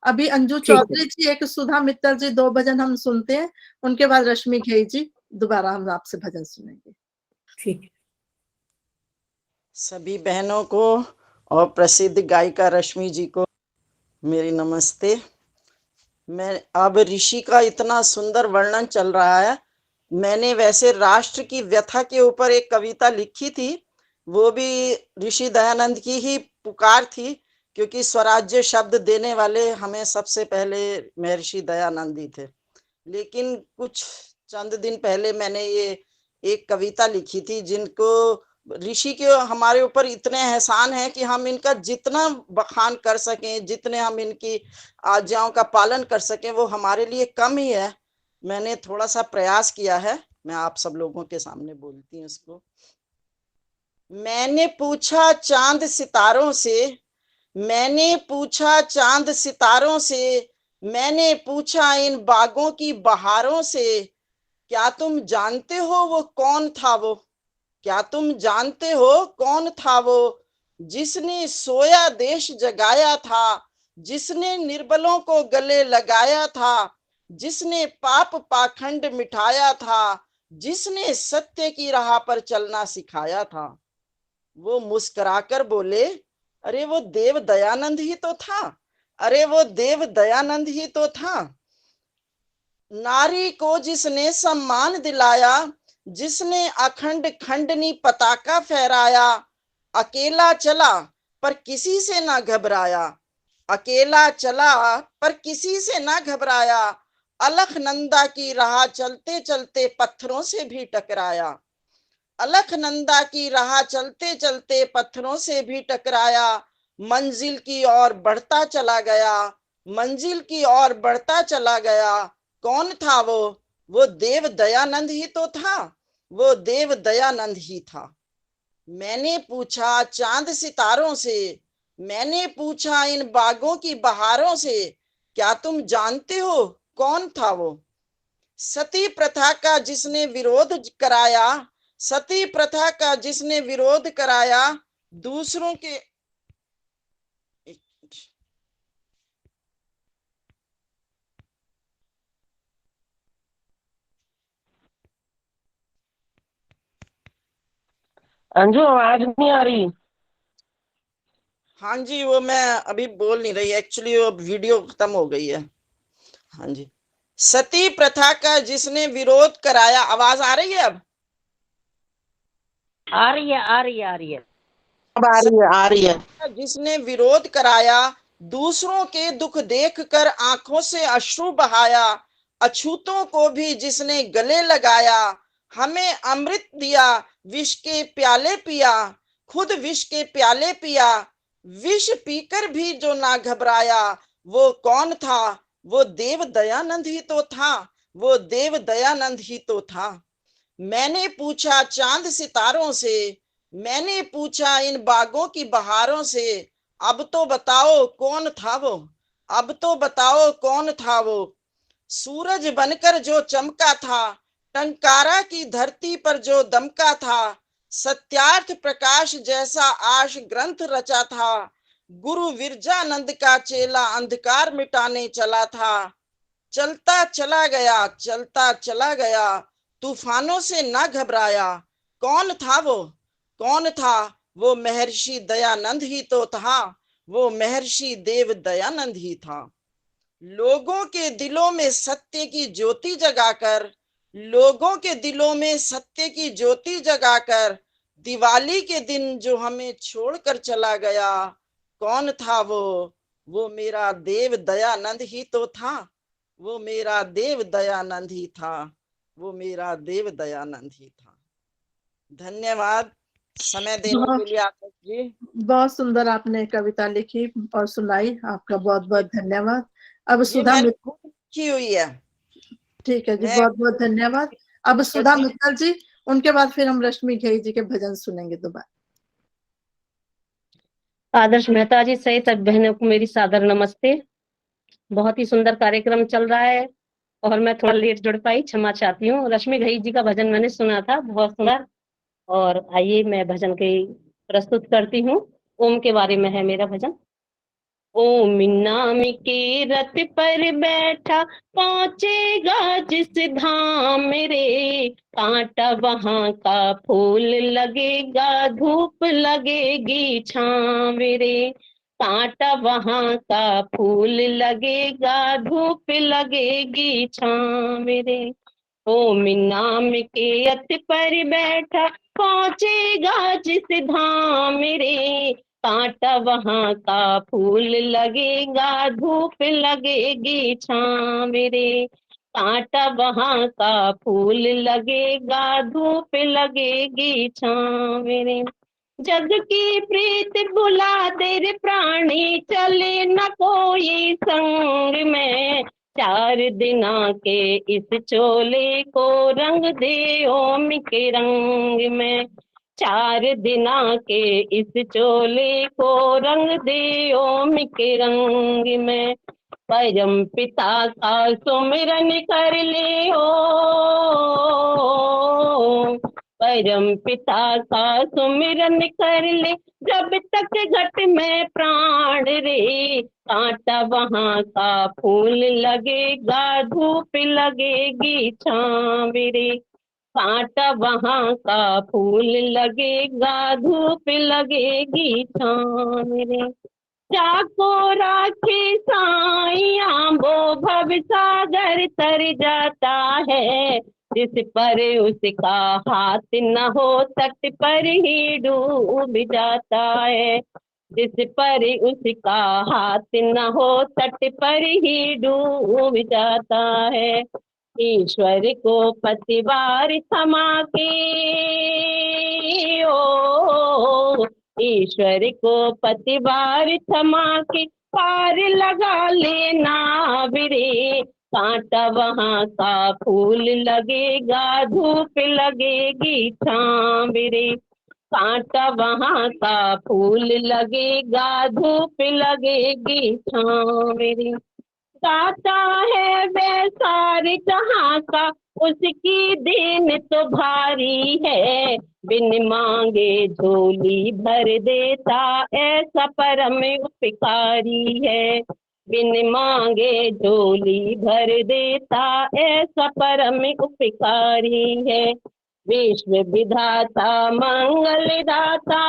अभी अंजू ठीक है। चौधरी जी, एक सुधा मित्तल जी 2 भजन हम सुनते हैं, उनके बाद रश्मि घेई जी दोबारा हम आपसे भजन सुनेंगे। ठीक है। सभी बहनों को और प्रसिद्ध गायिका रश्मि जी को मेरी नमस्ते। मैं अब ऋषि का इतना सुंदर वर्णन चल रहा है। मैंने वैसे राष्ट्र की व्यथा के ऊपर एक कविता लिखी थी, वो भी ऋषि दयानंद की ही पुकार थी, क्योंकि स्वराज्य शब्द देने वाले हमें सबसे पहले महर्षि दयानंद ही थे। लेकिन कुछ चंद दिन पहले मैंने ये एक कविता लिखी थी, जिनको ऋषि के हमारे ऊपर इतने एहसान हैं कि हम इनका जितना बखान कर सकें, जितने हम इनकी आज्ञाओं का पालन कर सकें, वो हमारे लिए कम ही है। मैंने थोड़ा सा प्रयास किया है, मैं आप सब लोगों के सामने बोलती हूँ इसको। मैंने पूछा चांद सितारों से, मैंने पूछा चांद सितारों से, मैंने पूछा इन बागों की बहारों से, क्या तुम जानते हो वो कौन था वो, क्या तुम जानते हो कौन था वो, जिसने सोया देश जगाया था, जिसने निर्बलों को गले लगाया था, जिसने पाप पाखंड मिटाया था, जिसने सत्य की राह पर चलना सिखाया था। वो मुस्कुराकर बोले, अरे वो देव दयानंद ही तो था, अरे वो देव दयानंद ही तो था। नारी को जिसने सम्मान दिलाया, जिसने अखंड खंडनी पताका फहराया, अकेला चला पर किसी से ना घबराया, अकेला चला पर किसी से ना घबराया, अलखनंदा की राह चलते चलते पत्थरों से भी टकराया, अलखनंदा की राह चलते चलते पत्थरों से भी टकराया, मंजिल की ओर बढ़ता चला गया, मंजिल की ओर बढ़ता चला गया। कौन था वो देव दयानंद ही तो था, वो देव दयानंद ही था। मैंने पूछा चांद सितारों से, मैंने पूछा इन बागों की बहारों से, क्या तुम जानते हो कौन था वो। सती प्रथा का जिसने विरोध कराया, सती प्रथा का जिसने विरोध कराया, दूसरों के अंजू आवाज नहीं आ रही। हाँ जी, वो मैं अभी बोल नहीं रही, एक्चुअली वो वीडियो खत्म हो गई है। हाँ जी, सती प्रथा का जिसने विरोध कराया, आवाज आ रही है अब? आ रही है, आ रही है, आ रही है। अब आ रही है, आ रही है। जिसने विरोध कराया, दूसरों के दुख देखकर आंखों से अश्रु बहाया, अछूतों को भी जिसने गले लगाया, हमें अमृत दिया, विष के प्याले पिया, खुद विष के प्याले पिया, विष पीकर भी जो ना घबराया, वो कौन था, वो देव दयानंद ही तो था, वो देव दयानंद ही तो था। मैंने पूछा चांद सितारों से, मैंने पूछा इन बागों की बहारों से, अब तो बताओ कौन था वो, अब तो बताओ कौन था वो। सूरज बनकर जो चमका था, टंकारा की धरती पर जो दमका था, सत्यार्थ प्रकाश जैसा आश ग्रंथ रचा था, गुरु विरजानंद का चेला अंधकार मिटाने चला था। चलता चला गया, तूफानों से ना घबराया। कौन था वो? कौन था वो? महर्षि दयानंद ही तो था, वो महर्षि देव दयानंद ही था। लोगों के दिलों में सत्य की ज्योति जगाकर, लोगों के दिलों में सत्य की ज्योति जगाकर, दिवाली के दिन जो हमें छोड़कर चला गया, कौन था वो? वो मेरा देव दयानंद ही तो था, वो मेरा देव दयानंद ही था, वो मेरा देव दयानंद ही था। धन्यवाद समय देने बहुत के लिए आकाश जी। बहुत सुंदर आपने कविता लिखी और सुनाई, आपका बहुत बहुत धन्यवाद। अब ये सुधा मैंने मित्तल, खुद लिखी हुई है। ठीक है जी, मैं बहुत बहुत धन्यवाद। अब सुधा मित्तल जी, उनके बाद फिर हम रश्मि घेई जी के भजन सुनेंगे दोबारा। आदर्श मेहता जी सहित सब बहनों को मेरी सादर नमस्ते। बहुत ही सुंदर कार्यक्रम चल रहा है और मैं थोड़ा लेट जुड़ पाई, क्षमा चाहती हूँ। रश्मि घई जी का भजन मैंने सुना था, बहुत सुंदर। और आइए मैं भजन के प्रस्तुत करती हूँ। ओम के बारे में है मेरा भजन। ओम नाम के रथ पर बैठा पहुंचेगा जिस धाम रे, कांटा वहां का फूल लगेगा, धूप लगेगी छाँव रे। कांटा वहां का फूल लगेगा, धूप लगेगी छाँव रे। ओम नाम के रथ पर बैठा पहुंचेगा जिस धाम रे, कांटा वहां का फूल लगेगा, धूप लगेगी छाँव रे। कांटा वहां का फूल लगेगा, धूप लगेगी छाँव रे। जग की प्रीत बुला दे रे प्राणी, चले न कोई संग में। 4 दिना के इस चोले को रंग दे ओम के रंग में। 4 दिना के इस चोले को रंग दे ओम के रंग में। परम पिता का सुमिरन कर ले हो, परम पिता का सुमिरन कर ले, जब तक घट में प्राण रे। कांटा वहां का फूल लगेगा, धूप लगेगी छाँव रे। कांटा वहां का फूल लगेगा, धूप लगेगी छाँव रे। जाको राखी साइया वो भव सागर तर जाता है, जिस पर उसका हाथ न हो तट पर ही डूब जाता है। जिस पर उसका हाथ न हो तट पर ही डूब जाता है। ईश्वर को पतिवार थमा के ओ, ईश्वर को पतिवार थमा के पार लगा लेना वीरे। कांटा वहां का फूल लगेगा, धूप लगेगी छाँव रे। कांटा वहां का फूल लगेगा, धूप लगेगी छाँव रे। गाता है वैसार जहाँ का, उसकी देन तो भारी है। बिन मांगे झोली भर देता, ऐसा परम उपकारी है। बिन मांगे झोली भर देता, ऐसा परम उपकारी है। विश्व विधाता मंगल दाता,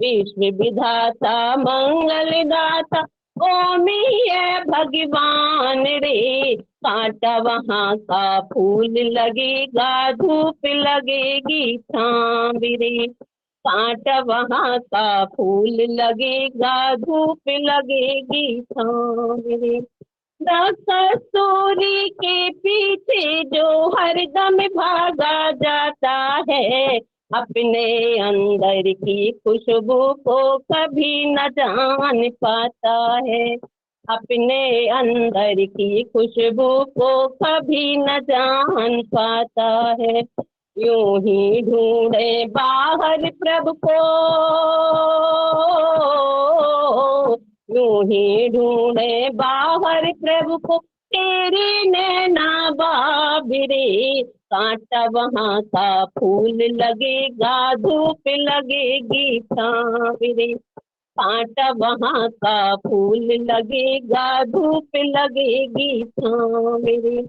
विश्व विधाता मंगल दाता, ओमी है भगवान रे। कांटा वहां का फूल लगेगा, धूप लगेगी छाँव रे। कांटा वहां का फूल लगेगा, धूप लगेगी छाँव रे। कस्तूरी के पीछे जो हरदम भागा जाता है, अपने अंदर की खुशबू को कभी न जान पाता है। अपने अंदर की खुशबू को कभी न जान पाता है। यूं ही ढूंढे बाहर प्रभु को, यूं ही ढूंढे बाहर प्रभु को तेरी नैना बाबिरे। कांटा वहाँ का फूल लगेगा, धूप लगेगी सांवरे। कांटा वहाँ का फूल लगेगा, धूप लगेगी सांवरे।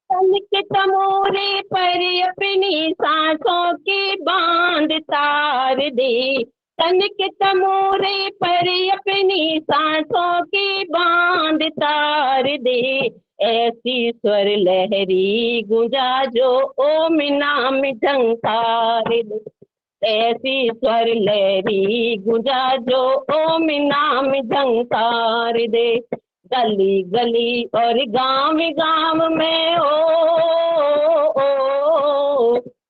तन के तमोरे पर अपनी सांसों की बांध तार दे। तन के तमोरे पर अपनी सांसों की बांध तार दे। ऐसी स्वर लहरी गुंजा जो ओम नाम झंकार दे। ऐसी स्वर लहरी गुंजा जो ओम नाम झंकार दे। गली गली और गांव गांव में ओ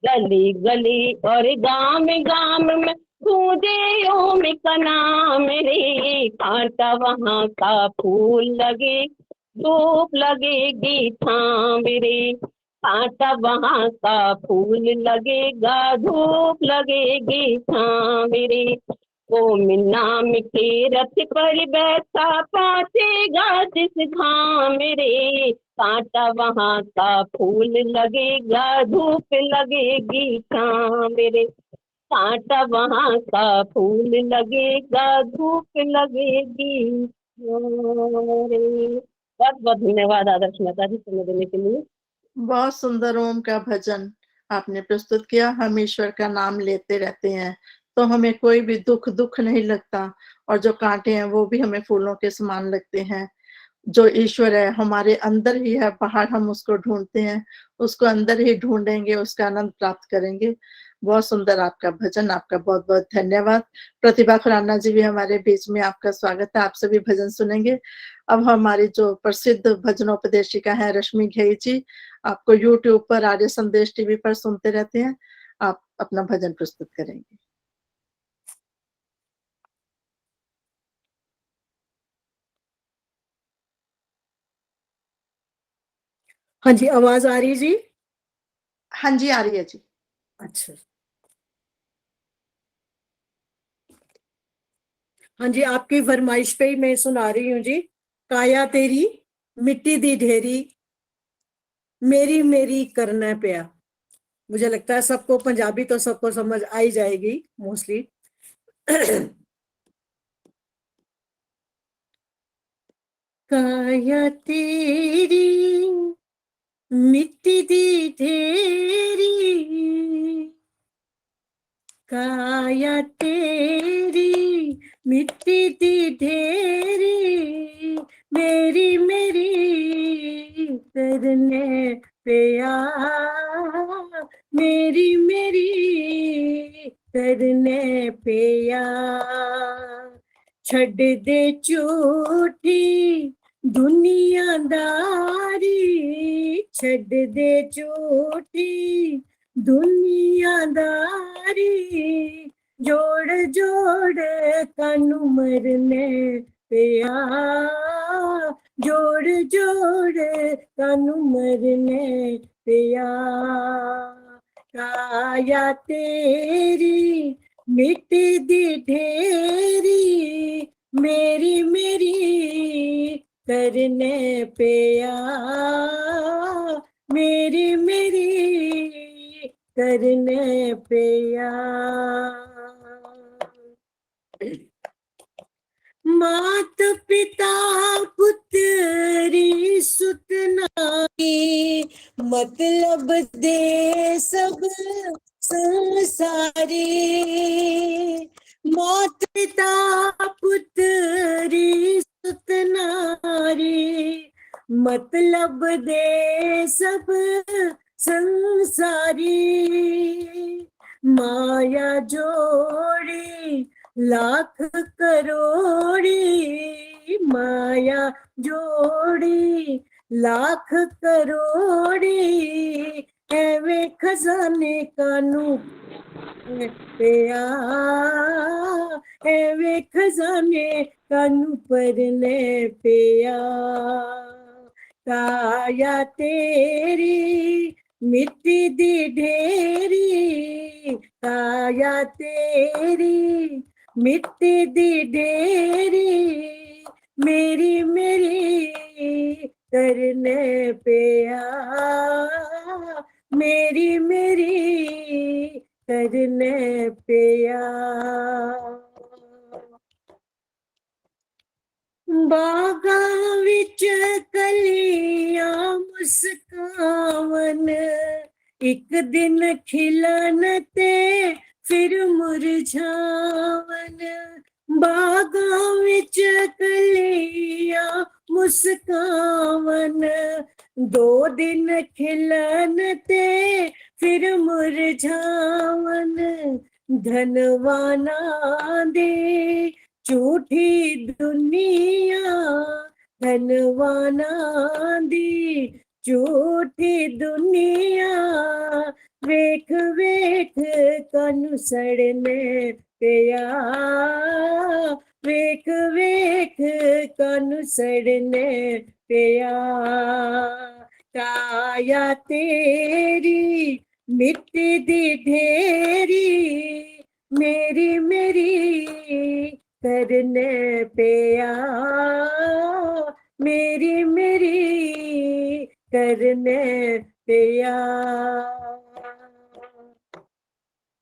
गली गली और गांव गांव में गूंजे ओम का नाम रे। कांटा वहाँ का फूल लगे, धूप लगेगी छाँव रे। कांटा वहाँ का फूल लगेगा, धूप लगेगी छाँव रे। ओम नाम के रथ पर बैठा पहुंचेगा जिस धाम रे। कांटा वहाँ का फूल लगेगा, धूप लगेगी छाँव रे। कांटा वहाँ का फूल लगेगा, धूप लगेगी छाँव रे। बहुत बहुत धन्यवाद आदर्श माता जी समय देने के लिए। बहुत सुंदर ओम का भजन आपने प्रस्तुत किया। हम ईश्वर का नाम लेते रहते हैं तो हमें कोई भी दुख नहीं लगता, और जो कांटे हैं वो भी हमें फूलों के समान लगते हैं। जो ईश्वर है हमारे अंदर ही है, बाहर हम उसको ढूंढते हैं, उसको अंदर ही ढूंढेंगे, उसका आनंद प्राप्त करेंगे। बहुत सुंदर आपका भजन, आपका बहुत बहुत धन्यवाद। प्रतिभा खुराना जी भी हमारे बीच में, आपका स्वागत है। आप सभी भजन सुनेंगे। अब हमारी जो प्रसिद्ध भजनोपदेशिका है रश्मि घेई जी, आपको यूट्यूब पर आर्य संदेश टीवी पर सुनते रहते हैं, आप अपना भजन प्रस्तुत करेंगे। हाँ जी, आवाज आ रही है जी? हाँ जी, आ रही है जी। अच्छा, हाँ जी, आपकी फरमाइश पे ही मैं सुना रही हूँ जी। काया तेरी मिट्टी दी ढेरी, मेरी मेरी करना पिया। मुझे लगता है सबको पंजाबी तो सबको समझ आ ही जाएगी मोस्टली। काया तेरी मिट्टी दी ढेरी, काया तेरी मिट्टी दी ढेरी, मेरी मेरी करने पिया, मेरी मेरी करने पिया। छड़ दे झूठी दुनियादारी, छड़ दे झूठी दुनियादारी, जोड़ जोड़ कानू मरने पिया, जोड़ जोड़ कानू मरने पिया। काया तेरी मिट्टी दी ढेरी, मेरी मेरी करने पिया, मेरी मेरी करने पिया। मात पिता पुत्री सुतना की, मतलब दे सब संसारी। मात पिता पुत्री सुतनारी, मतलब दे सब संसारी। माया जोड़ी लाख करोड़ी, माया जोड़ी लाख करोड़ी, एवे खजाने कानू पिया, एवे खजाने कानू परने पिया। काया तेरी मिट्टी दी ढेरी, काया तेरी मिट्टी दी ढेरी, मेरी मेरी करने पे आ, मेरी मेरी करने पे आ। बागां विच कलियां मुस्कावन, एक दिन खिलन ते फिर मुरझावन। बागां विच कलियां मुस्कावन, दो दिन खिलन ते फिर मुरझावन। धनवाना दे झूठी दुनिया, धनवाना दी झूठी दुनिया, वेख वेख कनु सड़ने पिया, वेख वेख कनु सड़ने पिया। काया तेरी मिट्टी दी ढेरी, मेरी मेरी करने पे आ, मेरी मेरी करने पे आ।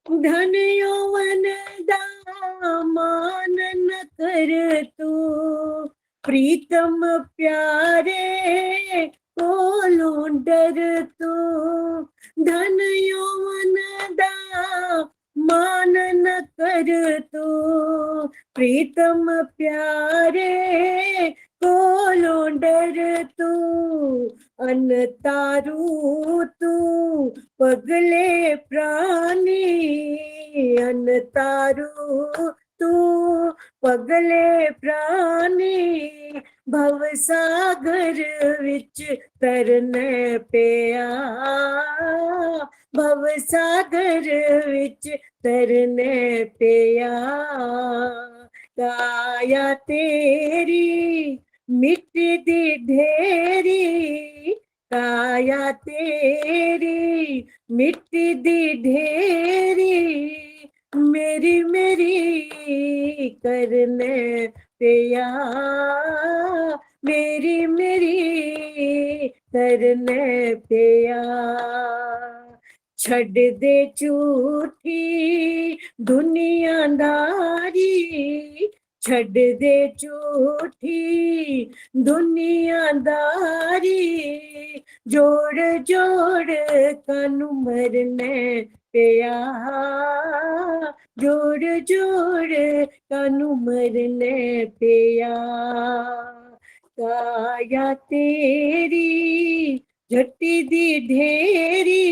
धन यौवन दामान न कर तू, प्रीतम प्यारे कोलों डर तू। धन यौवन दामान न कर तू, प्रीतम प्यारे कोलों डर तू। अन तारू तू पगले प्राणी, अन तारू तू पगले प्राणी। भव सागर विच तरने पे आ, भव सागर विच तरने पे आ। काया तेरी मिट्टी दी ढेरी, काया तेरी मिट्टी दी ढेरी, मेरी मेरी करने पे आ, मेरी मेरी करने पे आ। छड़ दे झूठी दुनियादारी, छड़ दे झूठी दुनियादारी। जोड़ जोड़ कनु मरने पे आ, जोड़ जोड़ कनु मरने पे आ। काया तेरी झट्टी दी ढेरी,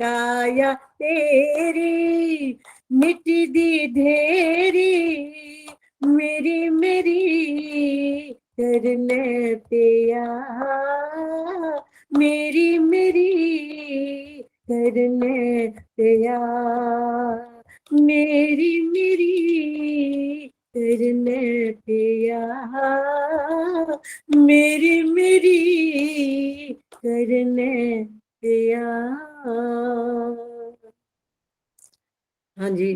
काया तेरी मिट्टी दी ढेरी, मेरी मेरी करने पे आ, मेरी मेरी करने पे आ, मेरी मेरी करने पे आ, मेरी मेरी करने पे आ। हाँ जी,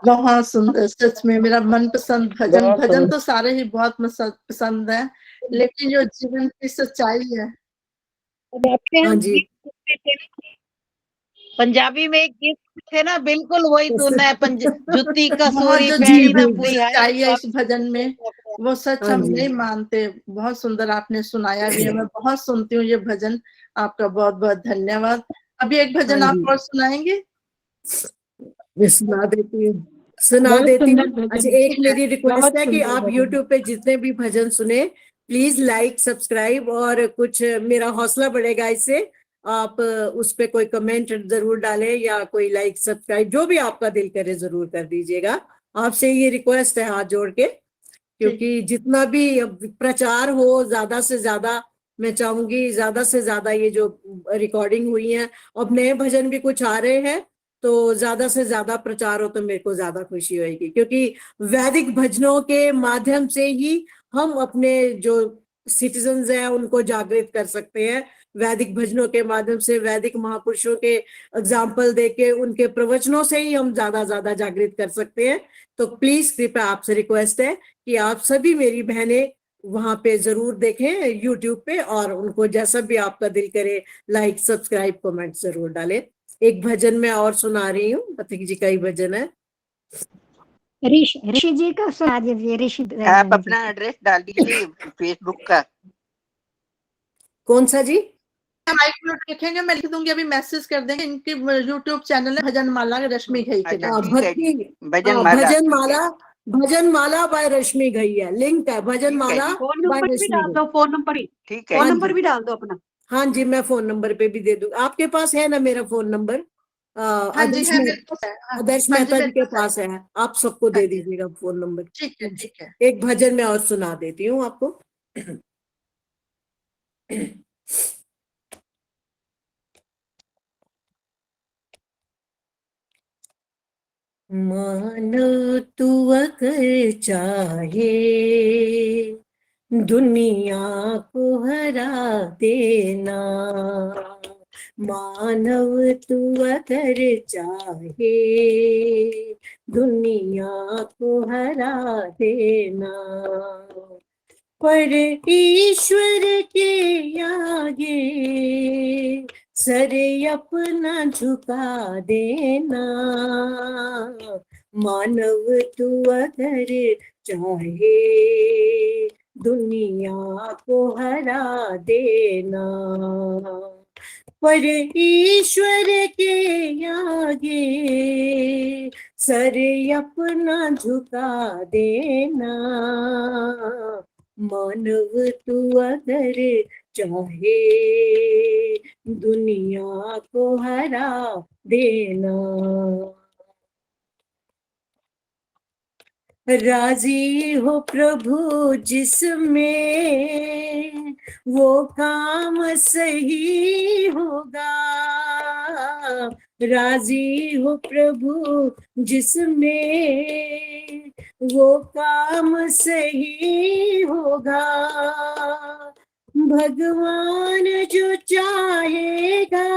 बहुत सुंदर, सच में मेरा मनपसंद भजन। बहुत भजन सुंदर। तो सारे ही बहुत पसंद है, लेकिन जो जीवन की सच्चाई है। हाँ जी, पंजाबी में एक गीत थे ना, बिल्कुल वही धुन है। जुत्ती बहुत कसूरी जो पैड़ी ना जीवन की पूरी है। सच्चाई है इस भजन में, वो सच हाँ हम जी। नहीं मानते। बहुत सुंदर आपने सुनाया भी है, मैं बहुत सुनती हूँ ये भजन। आपका बहुत बहुत धन्यवाद। अभी एक भजन हाँ आप जी, और सुनाएंगे? मैं सुना देती हूँ, सुना बहुत देती सुंदर हूँ। भजन, अच्छा, एक ठीक है। मेरी रिक्वेस्ट बहुत है कि सुंदर आप भजन। YouTube पे जितने भी भजन सुने, प्लीज लाइक सब्सक्राइब, और कुछ मेरा हौसला बढ़ेगा इससे। आप उस पे कोई कमेंट जरूर डालें, या कोई लाइक सब्सक्राइब जो भी आपका दिल करे जरूर कर दीजिएगा। आपसे ये रिक्वेस्ट है हाथ जोड़ के, क्योंकि जितना भी अब प्रचार हो, ज्यादा से ज्यादा मैं चाहूंगी, ज्यादा से ज्यादा ये जो रिकॉर्डिंग हुई है, अब नए भजन भी कुछ आ रहे हैं, तो ज्यादा से ज्यादा प्रचार हो तो मेरे को ज्यादा खुशी होगी। क्योंकि वैदिक भजनों के माध्यम से ही हम अपने जो सिटीजन्स हैं उनको जागृत कर सकते हैं, वैदिक भजनों के माध्यम से, वैदिक महापुरुषों के एग्जाम्पल देके, उनके प्रवचनों से ही हम ज्यादा जागृत कर सकते हैं। तो प्लीज कृपया आपसे रिक्वेस्ट है कि आप सभी मेरी बहनें वहां पे जरूर देखें यूट्यूब पे, और उनको जैसा भी आपका दिल करे लाइक, सब्सक्राइब, कमेंट जरूर डालें। एक भजन मैं और सुना रही हूँ, पथिक जी का ही भजन है। ऋषि जी का सुना दीजिए। ऋषि आप अपना एड्रेस डाल दीजिए फेसबुक का। कौन सा जी? माइक म्यूट लिखेंगे, मैं लिख दूंगी, अभी मैसेज कर देंगे। इनकी यूट्यूब चैनल है भजन माला रश्मि घई के नाम। भजन माला बाय रश्मि घई है, लिंक है भजन माला बाय रश्मि घई। फोन नंबर ही ठीक है, फोन नंबर भी डाल दो अपना। हाँ जी, मैं फोन नंबर पे भी दे दूँ। आपके पास है ना मेरा फोन नंबर? आदर्श मेहता जी के पास है, आप सबको दे दीजिएगा फोन नंबर। ठीक है, ठीक है। एक भजन मैं और सुना देती हूँ आपको। मानव तू अगर चाहे दुनिया को हरा देना, मानव तू अगर चाहे दुनिया को हरा देना, पर ईश्वर के आगे सर अपना झुका देना, मानव तू अगर चाहे दुनिया को हरा देना, पर ईश्वर के आगे सर अपना झुका देना, मानव तू अगर चाहे दुनिया को हरा देना। राजी हो प्रभु जिसमें वो काम सही होगा, राजी हो प्रभु जिसमें वो काम सही होगा, भगवान जो चाहेगा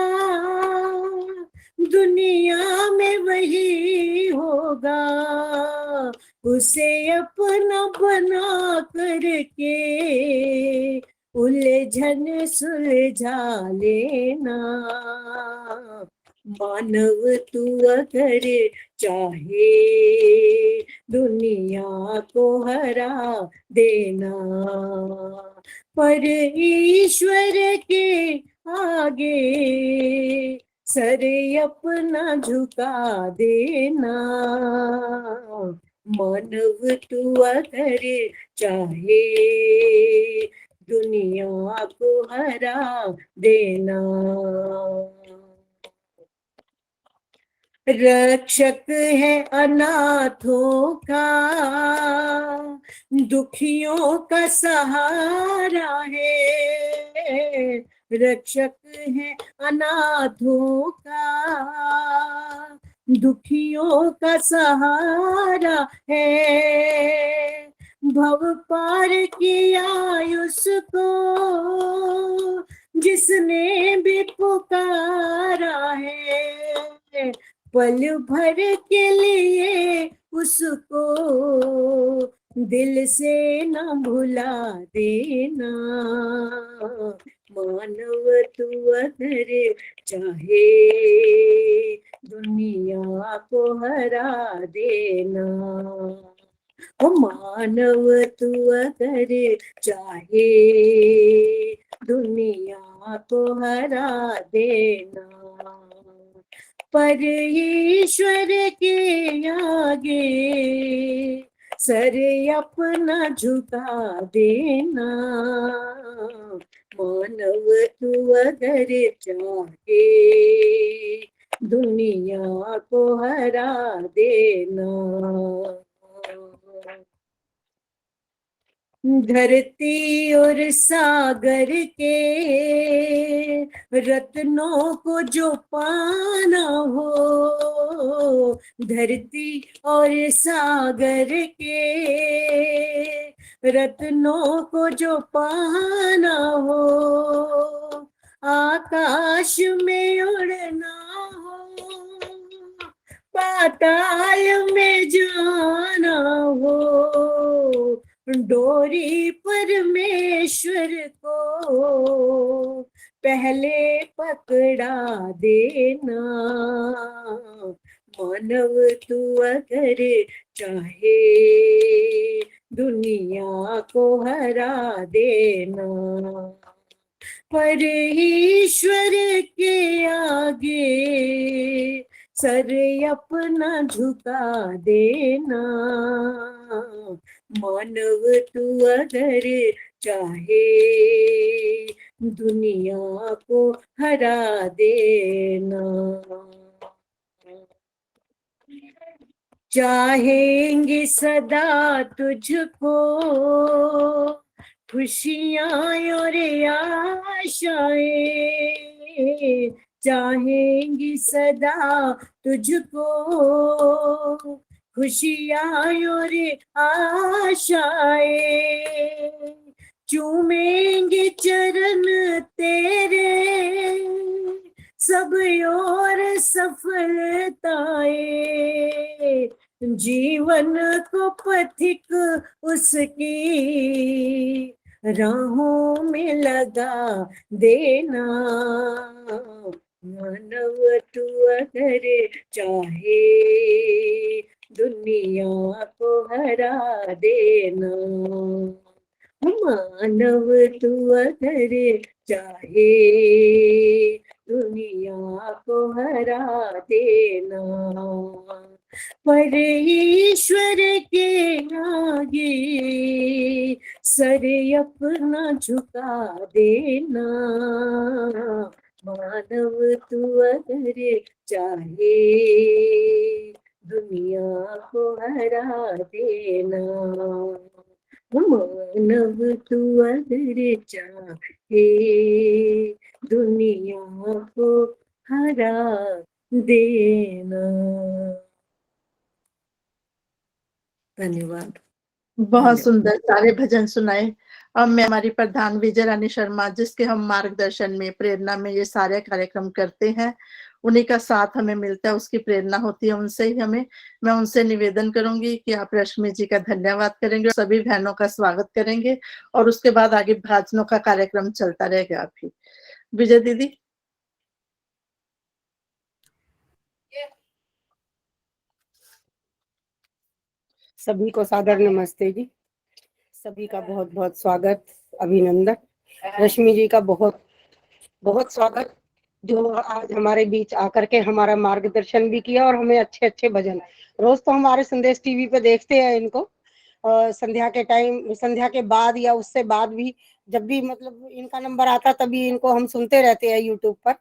दुनिया में वही होगा, उसे अपना बना करके उलझन सुलझा लेना, मानव तू अगर चाहे दुनिया को हरा देना, पर ईश्वर के आगे सर अपना झुका देना, मानव तू अगर चाहे दुनिया को हरा देना। रक्षक है अनाथों का, दुखियों का सहारा है, रक्षक है अनाथों का, दुखियों का सहारा है, भव पार किया उसको जिसने भी पुकारा है, पल भर के लिए उसको दिल से न भुला देना, मानव तू अगर चाहे दुनिया को हरा देना, ओ मानव तू अगर चाहे दुनिया को हरा देना, पर ईश्वर के आगे सर अपना झुका देना, मानव तू अगर चाहे दुनिया को हरा देना। धरती और सागर के रत्नों को जो पाना हो, धरती और सागर के रत्नों को जो पाना हो, आकाश में उड़ना हो, पाताल में जाना हो, डोरी परमेश्वर को पहले पकड़ा देना। मानव तू अगर चाहे दुनिया को हरा देना, पर ईश्वर के आगे सर अपना झुका देना। मानव तू अगर चाहे दुनिया को हरा देना। चाहेंगे सदा तुझको खुशियां और आशाएं, चाहेंगी सदा तुझको खुशियां और आशाएं, चूमेंगे चरण तेरे सब और सफलताएं, जीवन को पथिक उसकी राहों में लगा देना। मानव तू अगर चाहे दुनिया को हरा देना, मानव तू अगर चाहे दुनिया को हरा देना, पर ईश्वर के आगे सर अपना झुका देना। मानव तू अगर चाहे दुनिया को हरा देना, मानव तू अगर चाहे दुनिया को हरा देना। धन्यवाद। बहुत सुंदर सारे भजन सुनाए। अब मैं हमारी प्रधान विजय रानी शर्मा, जिसके हम मार्गदर्शन में, प्रेरणा में ये सारे कार्यक्रम करते हैं, उन्हीं का साथ हमें मिलता है, उसकी प्रेरणा होती है उनसे ही हमें। मैं उनसे निवेदन करूंगी कि आप रश्मि जी का धन्यवाद करेंगे, सभी बहनों का स्वागत करेंगे और उसके बाद आगे भाजनों का कार्यक्रम चलता रहेगा। आप ही विजय दीदी। सभी को सादर नमस्ते जी। सभी का बहुत बहुत स्वागत, अभिनंदन। रश्मि जी का बहुत बहुत स्वागत, जो आज हमारे बीच आकर के हमारा मार्गदर्शन भी किया और हमें अच्छे अच्छे भजन, रोज तो हमारे संदेश टीवी पे देखते हैं इनको, संध्या के टाइम, संध्या के बाद या उससे बाद भी, जब भी मतलब इनका नंबर आता तभी इनको हम सुनते रहते हैं यूट्यूब पर,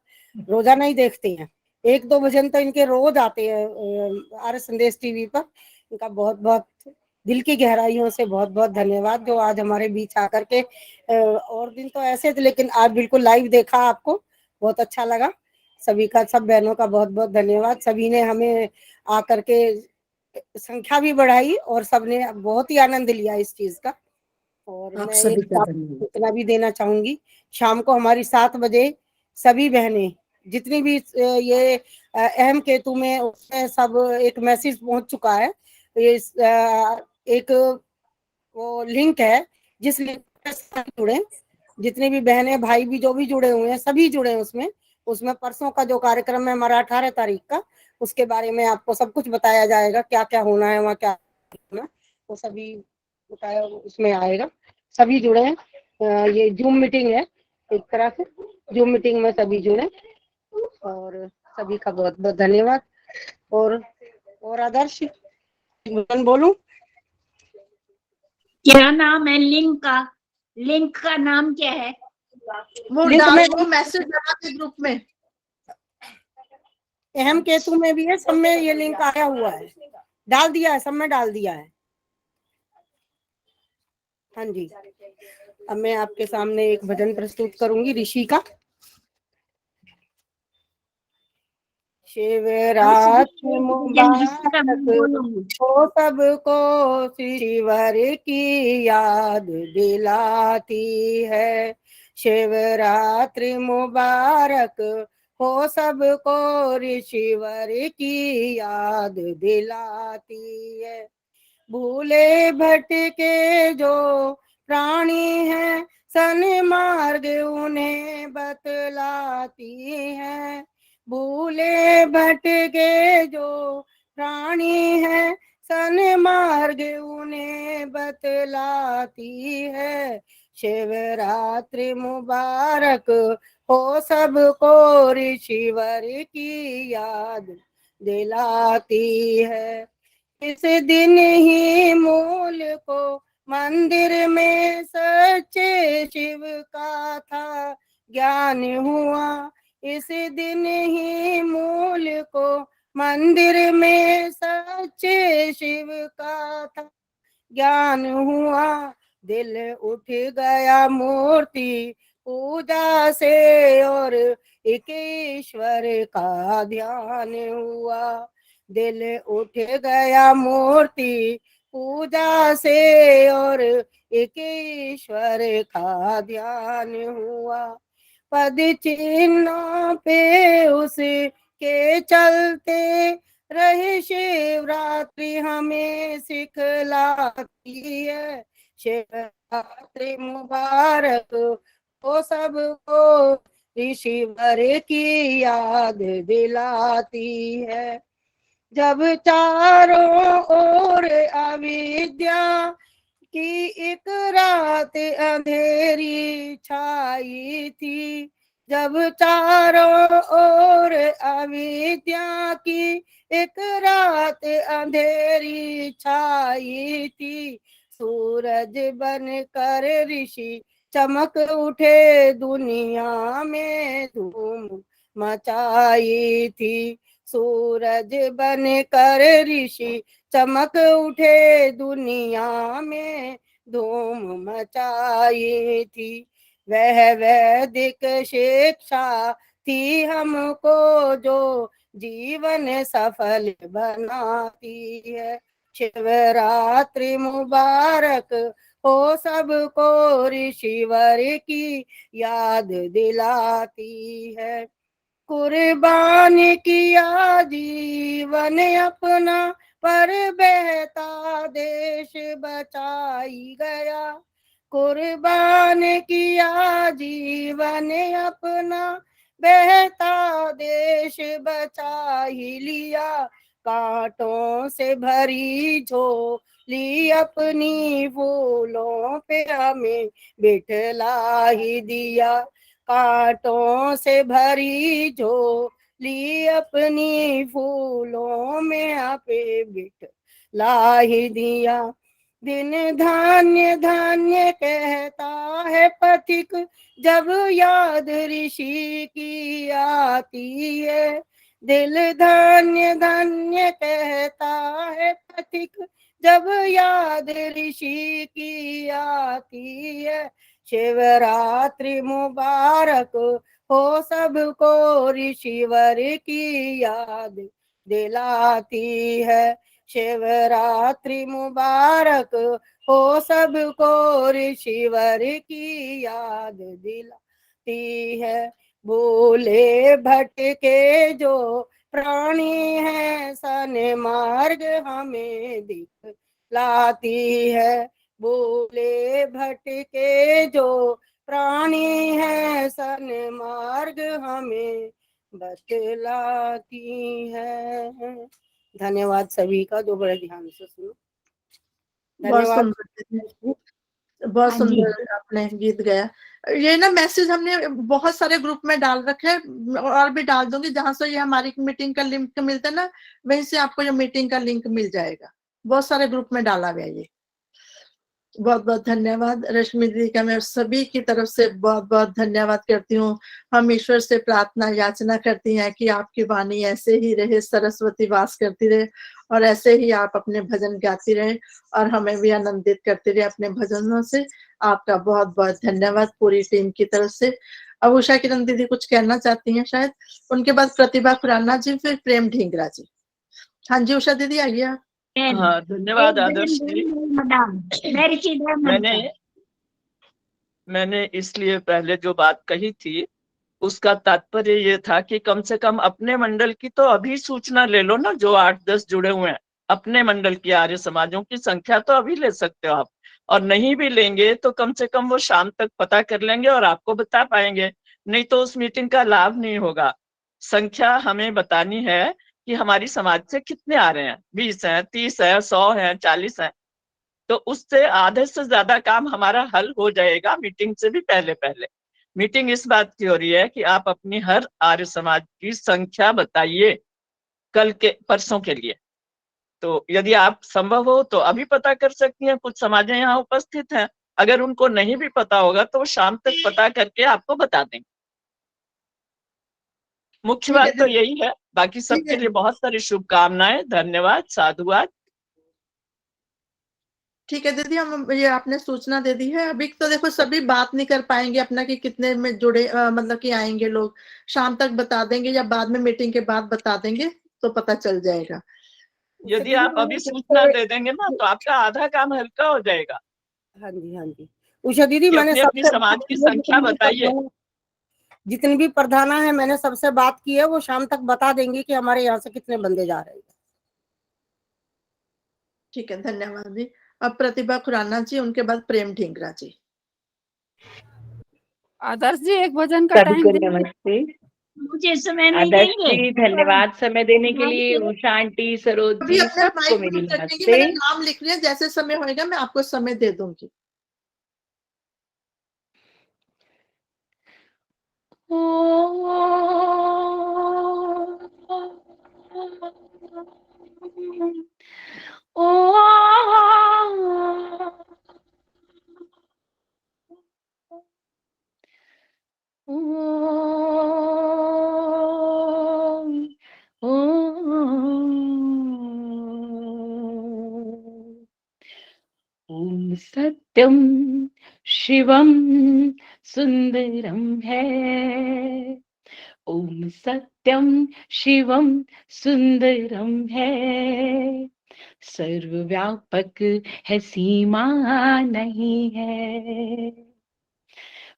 रोजाना ही देखते हैं। एक दो भजन तो इनके रोज आते हैं आर संदेश टीवी पर। इनका बहुत बहुत दिल की गहराइयों से बहुत बहुत धन्यवाद, जो आज हमारे बीच आकर के, और दिन तो ऐसे थे लेकिन आज बिल्कुल लाइव देखा आपको, बहुत अच्छा लगा। सभी का, सब बहनों का बहुत बहुत धन्यवाद। सभी ने हमें आकर के संख्या भी बढ़ाई और सबने बहुत ही आनंद लिया इस चीज का। और मैं एक इतना भी देना चाहूंगी, शाम को हमारी 7 बजे सभी बहनें, जितनी भी ये अहम केतु में, उसमें सब एक मैसेज पहुंच चुका है, ये एक वो लिंक है, जिस लिंक पर जुड़े, जितने भी बहनें भाई भी जो भी जुड़े हुए हैं सभी जुड़े हैं उसमें। उसमें परसों का जो कार्यक्रम है हमारा 18 तारीख का, उसके बारे में आपको सब कुछ बताया जाएगा, क्या क्या होना है वहाँ, क्या होना, वो सभी बताया उसमें आएगा। सभी जुड़े हैं, ये जूम मीटिंग है एक तरह से, जूम मीटिंग में सभी जुड़े, और सभी का बहुत बहुत धन्यवाद। और आदर्श बोलूं, क्या नाम है लिंक का? लिंक का नाम क्या है? वो मैसेज डाला थे ग्रुप में, अहम केतु में भी है, सब में ये लिंक आया हुआ है, डाल दिया है, सब में डाल दिया है। हाँ जी, अब मैं आपके सामने एक भजन प्रस्तुत करूंगी ऋषि का। शिवरात मुबारक हो सबको, शिवर की याद दिलाती है, शिवरात्रि मुबारक हो सबको, ऋषिवर की याद दिलाती है। भूले भटके जो प्राणी हैं, सन्मार्ग उन्हें बतलाती है। भूले भटके जो प्राणी हैं, सन्मार्ग उन्हें बतलाती है। शिवरात्रि मुबारक हो सबको, ऋषिवर की याद दिलाती है। इस दिन ही मूल को मंदिर में सच्चे शिव का था ज्ञान हुआ। इस दिन ही मूल को मंदिर में सच्चे शिव का था ज्ञान हुआ। दिल उठ गया मूर्ति पूजा से, और एक ईश्वर का ध्यान हुआ। दिल उठ गया मूर्ति पूजा से, और एक ईश्वर का ध्यान हुआ। पद चिन्हों पे उसके चलते रहे शिवरात्रि हमें सिखलाती है। शिवरात्रि मुबारक हो सबको, ऋषिवर की याद दिलाती है। जब चारों ओर अविद्या की एक रात अंधेरी छाई थी, जब चारों ओर अविद्या की एक रात अंधेरी छाई थी, सूरज बनकर ऋषि चमक उठे, दुनिया में धूम मचाई थी। सूरज बनकर ऋषि चमक उठे, दुनिया में धूम मचाई थी। वह वैदिक शिक्षा थी हमको, जो जीवन सफल बनाती है। शिवरात्रि मुबारक हो सबको, ऋषिवर की याद दिलाती है। कुर्बान किया जीवन अपना, पर बहता देश बचाई गया। कुर्बान किया जीवन अपना, बहता देश बचा ही लिया। कांटों से भरी झोली अपनी, फूलों पे हमें बिठला ही दिया। कांटों से भरी झोली अपनी, फूलों में आपे बिठला ही दिया। दिन धान्य धान्य कहता है पथिक, जब याद ऋषि की आती है। दिल धान्य धान्य कहता है पथिक, जब याद ऋषि की आती है। शिवरात्रि मुबारक हो सबको, ऋषिवर की याद दिलाती है। शिवरात्रि मुबारक हो सबको, ऋषिवर की याद दिलाती है। भूले भटके जो प्राणी है, सन्मार्ग हमें दिखलाती है। भूले भटके जो प्राणी है, सन्मार्ग हमें बतलाती है। धन्यवाद सभी का, जो बड़े ध्यान से सुनो। बहुत धन्यवाद। सुंदर दीदी, बहुत सुंदर आपने गीत गाया। ये ना मैसेज हमने बहुत सारे ग्रुप में डाल रखे हैं, और भी डाल दूंगी। जहां से ये हमारी मीटिंग का लिंक मिलता है ना, वहीं से आपको ये मीटिंग का लिंक मिल जाएगा। बहुत सारे ग्रुप में डाला गया ये। बहुत बहुत धन्यवाद रश्मि दीदी का मैं सभी की तरफ से बहुत बहुत धन्यवाद करती हूँ। हम ईश्वर से प्रार्थना याचना करती हैं कि आपकी वाणी ऐसे ही रहे, सरस्वती वास करती रहे, और ऐसे ही आप अपने भजन गाती रहे, और हमें भी आनंदित करते रहे अपने भजनों से। आपका बहुत बहुत धन्यवाद पूरी टीम की तरफ से। अब उषा किरण दीदी कुछ कहना चाहती हैं शायद, उनके बाद प्रतिभा खुराना जी, फिर प्रेम ढींगरा जी। हाँ जी उषा दीदी आइए आप। हाँ, धन्यवाद आदर्श जी। मैंने मैंने इसलिए पहले जो बात कही थी उसका तात्पर्य ये था कि कम से कम अपने मंडल की तो अभी सूचना ले लो ना, जो 8-10 जुड़े हुए हैं अपने मंडल की आर्य समाजों की संख्या तो अभी ले सकते हो आप, और नहीं भी लेंगे तो कम से कम वो शाम तक पता कर लेंगे और आपको बता पाएंगे, नहीं तो उस मीटिंग का लाभ नहीं होगा। संख्या हमें बतानी है कि हमारी समाज से कितने आ रहे हैं, 20 हैं, 30 है, 100 है, 40 है, तो उससे आधे से ज्यादा काम हमारा हल हो जाएगा मीटिंग से भी पहले पहले। मीटिंग इस बात की हो रही है कि आप अपनी हर आर्य समाज की संख्या बताइए कल के परसों के लिए। तो यदि आप संभव हो तो अभी पता कर सकती हैं, कुछ समाजें यहाँ उपस्थित हैं, अगर उनको नहीं भी पता होगा तो वो शाम तक पता करके आपको बता देंगे। मुख्य बात तो यही है, बाकी सबके लिए बहुत सारी शुभकामनाएं, धन्यवाद, साधुवाद। ठीक है दीदी, हम ये आपने सूचना दे दी है। अभी तो देखो सभी बात नहीं कर पाएंगे अपना कि कितने में जुड़े, मतलब कि आएंगे लोग, शाम तक बता देंगे या बाद में मीटिंग के बाद बता देंगे तो पता चल जाएगा। यदि आप अभी सूचना दे देंगे ना तो आपका आधा काम हल्का हो जाएगा। हाँ जी, हाँ जी। उषा दीदी, कि मैंने अपनी अपनी सबसे समाज की संख्या बताइए। जितनी भी प्रधाना है मैंने सबसे बात की है, वो शाम तक बता देंगे कि हमारे यहाँ से कितने बंदे जा रहे हैं। ठीक है, धन्यवाद जी। अब प्रतिभा खुराना जी, उनके बाद प्रेम ढींगरा जी। आदर्श जी एक भजन का सभी टाइम को दे नमस्ते। मुझे समय नहीं आदर्श देंगे? जी धन्यवाद समय देने के लिए। उषा आंटी, सरोज अभी जी, अपना सबको माइक मेरी म्यूट रखेंगे, नमस्ते। मेरा नाम लिख लिया, जैसे समय होएगा मैं आपको समय दे दूंगी। ओम सत्यम शिवम सुंदरम है। ओम सत्यम शिवम सुंदरम है। सर्वव्यापक है, सीमा नहीं है।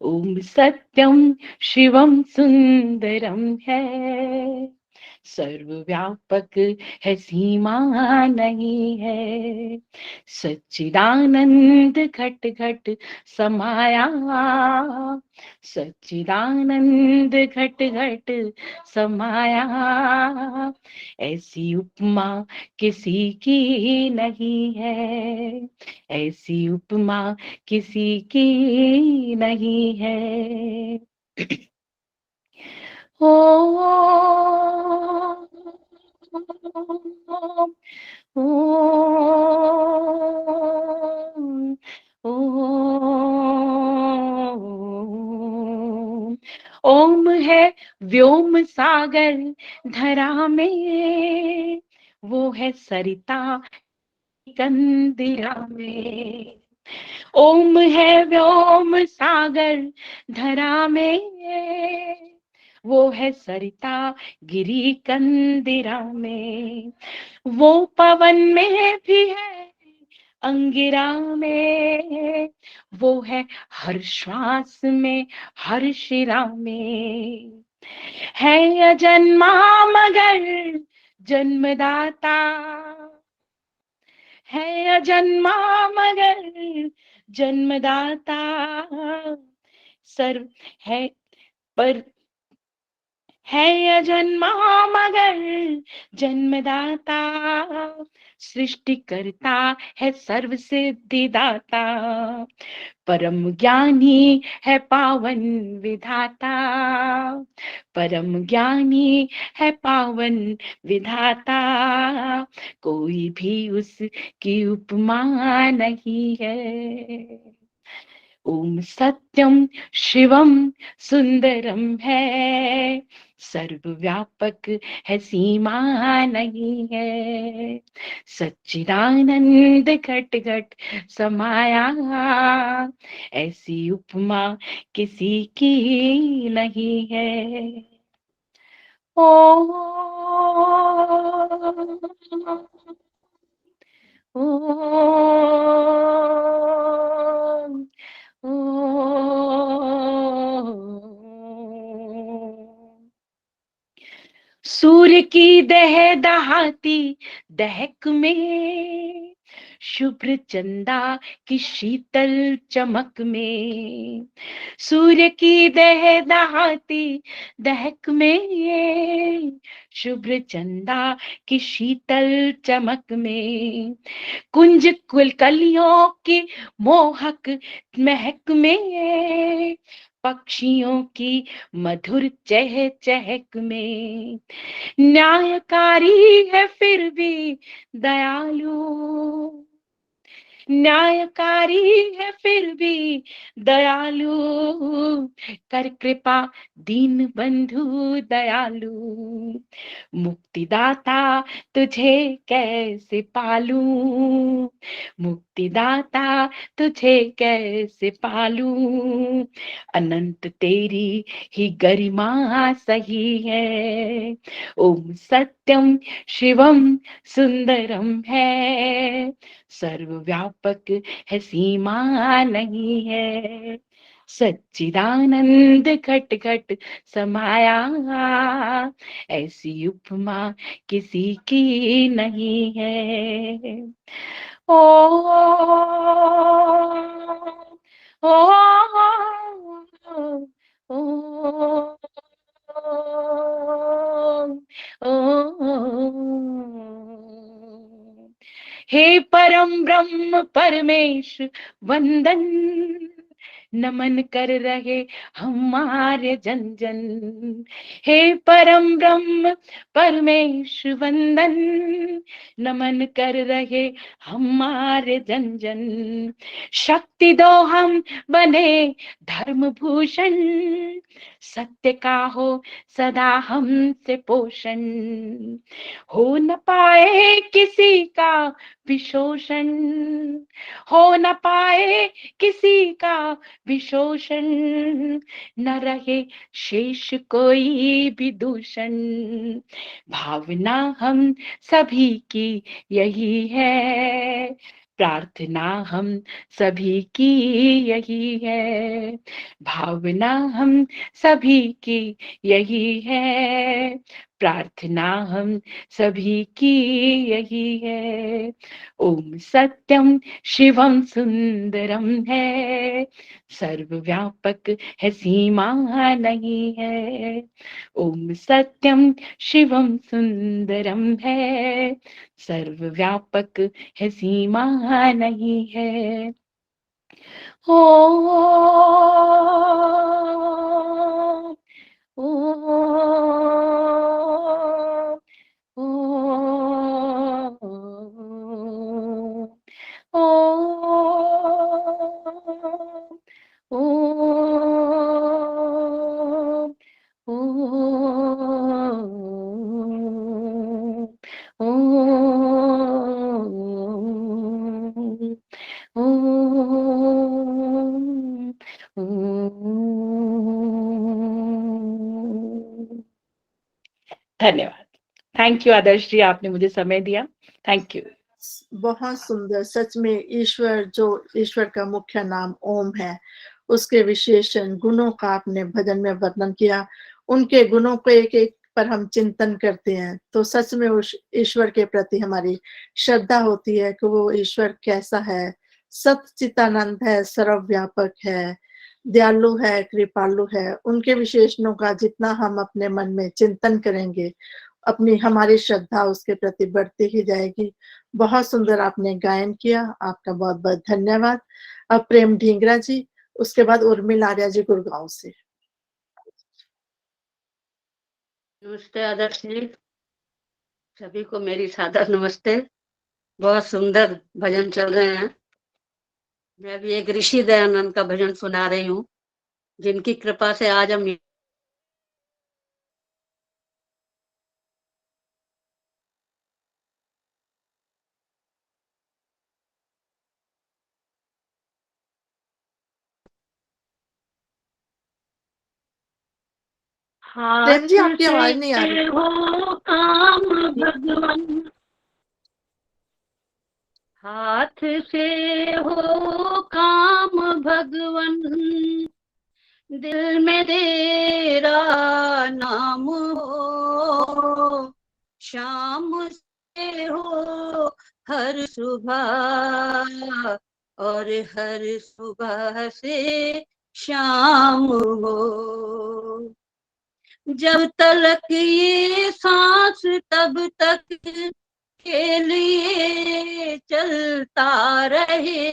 ओम सत्यम शिवम सुंदरम है। सर्वव्यापक है, सीमा नहीं है। सच्चिदानंद घट घट समाया। सच्चिदानंद घट घट समाया। ऐसी उपमा किसी की नहीं है। ऐसी उपमा किसी की नहीं है। ओ ओम है व्योम सागर धरा में, वो है सरिता कंदिरा में। ओम है व्योम सागर धरा में, वो है सरिता गिरी कंदिरा में। वो पवन में भी है, अंगिरा में। वो है हर श्वास में, हर शिरा में। है अजन्मा मगर जन्मदाता। है अजन्मा मगर जन्मदाता। सर्व है पर है अजन्मा मगर जन्मदाता। सृष्टिकर्ता है, सर्व सिद्धिदाता। परम ज्ञानी है, पावन विधाता। परम ज्ञानी है, पावन विधाता। कोई भी उसकी उपमा नहीं है। ओम सत्यम शिवम सुंदरम है। सर्वव्यापक है, सीमा नहीं है। सच्चिदानंद घट घट समाया। ऐसी उपमा किसी की नहीं है। ओ दह दहाती दहक में, शुभ्र चंदा की शीतल चमक में, सूर्य की दह दहाती दहक में, शुभ्र चंदा की शीतल चमक में, कुंज कुल कलियों की मोहक महक में, पक्षियों की मधुर चह चहक में, न्यायकारी है फिर भी दयालु, न्यायकारी है फिर भी दयालु, कर कृपा दीन बंधु दयालु, मुक्तिदाता तुझे कैसे पालूं, मुक्तिदाता तुझे कैसे पालूं, अनंत तेरी ही गरिमा सही है, ओम सत्यम शिवम सुंदरम है, सर्वव्यापक है सीमा नहीं है, सच्चिदानंद घट घट समाया, ऐसी उपमा किसी की नहीं है। ओ ओ ओ हे परम ब्रह्म परमेश वंदन, नमन कर रहे हमारे जन जन, हे परम ब्रह्म परमेश वंदन, नमन कर रहे हमारे जन जन, शक्ति दो हम बने धर्म भूषण, सत्य का हो सदा हमसे पोषण, हो न पाए किसी का विशोषण, हो न पाए किसी का विशोषण, न रहे शेष कोई भी दूषण, भावना हम सभी की यही है, प्रार्थना हम सभी की यही है, भावना हम सभी की यही है, प्रार्थना हम सभी की यही है, ओम सत्यम शिवम सुंदरम है, सर्वव्यापक है सीमा नहीं है, ओम सत्यम शिवम सुंदरम है, सर्वव्यापक है सीमा नहीं है। ओ ओ ओ धन्यवाद। थैंक यू आदर्श जी, आपने मुझे समय दिया। Thank you. बहुत सुंदर। सच में ईश्वर, जो ईश्वर का मुख्य नाम ओम है, उसके विशेषण गुणों का आपने भजन में वर्णन किया। उनके गुणों को एक एक पर हम चिंतन करते हैं तो सच में उस ईश्वर के प्रति हमारी श्रद्धा होती है कि वो ईश्वर कैसा है, सच्चिदानंद है, सर्वव्यापक है, दयालु है, कृपालु है। उनके विशेषणों का जितना हम अपने मन में चिंतन करेंगे, अपनी हमारी श्रद्धा उसके प्रति बढ़ती ही जाएगी। बहुत सुंदर आपने गायन किया, आपका बहुत-बहुत धन्यवाद। अब प्रेम ढींगरा जी, उसके बाद उर्मिला आर्या जी गुड़गांव से। नमस्ते आदर्श जी, सभी को मेरी सादर नमस्ते। बहुत सुंदर भजन चल रहे हैं। मैं भी एक ऋषि दयानंद का भजन सुना रही हूँ, जिनकी कृपा से आज हम प्रेम जी, आपकी आवाज नहीं आ रही। हो काम भगवान, हाथ से हो काम भगवन, दिल में तेरा नाम हो मुझसे हो हर सुबह, और हर सुबह से शाम हो। जब तलक ये सांस तब तक के लिए चलता रहे,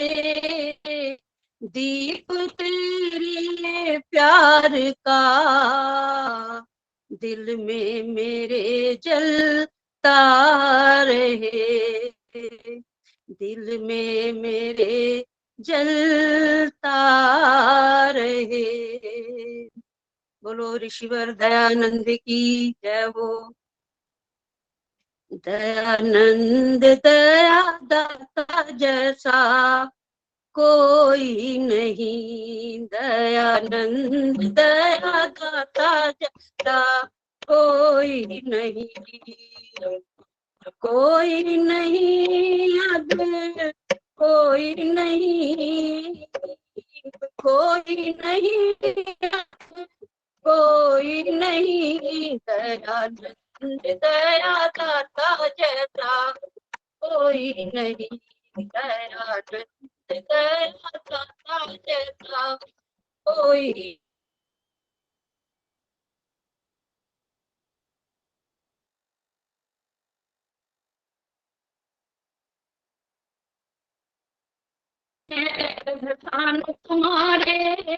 दीप तेरे प्यार का दिल में मेरे जलता रहे, दिल में मेरे जलता रहे। बोलो ऋषिवर दयानंद की जय हो। दयानंद दया दाता जैसा कोई नहीं, दयानंद दया दाता जैसा कोई नहीं, कोई नहीं अब कोई नहीं, कोई नहीं कोई नहीं, दयानंद दया दाता जैसा कोई नहीं, दयानंद दया दाता जैसा कोई। एहसान तुम्हारे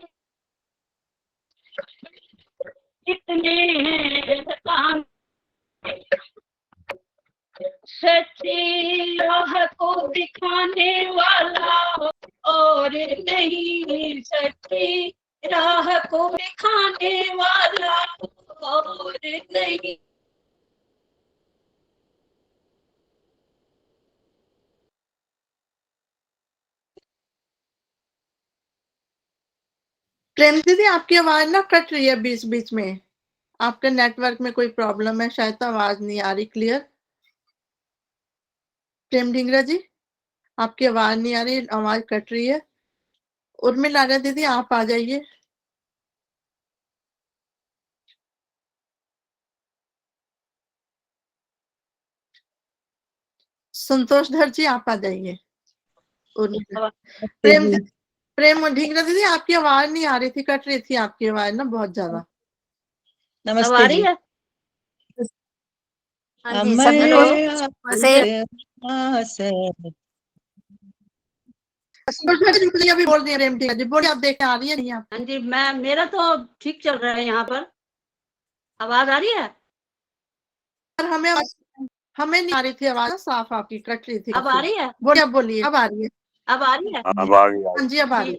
कितने एहसान, सच्ची राह को दिखाने वाला और नहीं, सच्ची राह को दिखाने वाला और नहीं। प्रेम दीदी, आपकी आवाज ना कट रही है बीच बीच में। आपके नेटवर्क में कोई प्रॉब्लम है शायद, तो आवाज नहीं आ रही क्लियर। प्रेम ढींगरा जी, आपकी आवाज नहीं आ रही, आवाज कट रही है। उर्मिला दीदी, आप आ जाइए। संतोष धर जी, आप आ जाइए। उर्मिला, प्रेम ढींगरा दीदी, आपकी आवाज नहीं आ रही थी, कट रही थी आपकी आवाज ना बहुत ज्यादा। नमस्ते जी। अभी बोल रही है प्रेम ढींगरा जी, बोलिए आप देखे आ रही है नहीं आप? हाँ जी, मैं मेरा तो ठीक चल रहा है यहाँ पर। आवाज आ रही है? हमें नहीं आ रही थी आवाज साफ, आपकी कट रही थी। अब आ रही है? बोलिए, अब बोलिए, अब आ रही है। अब आ रही है? अब आ गई। हाँ जी, अब आ रही है।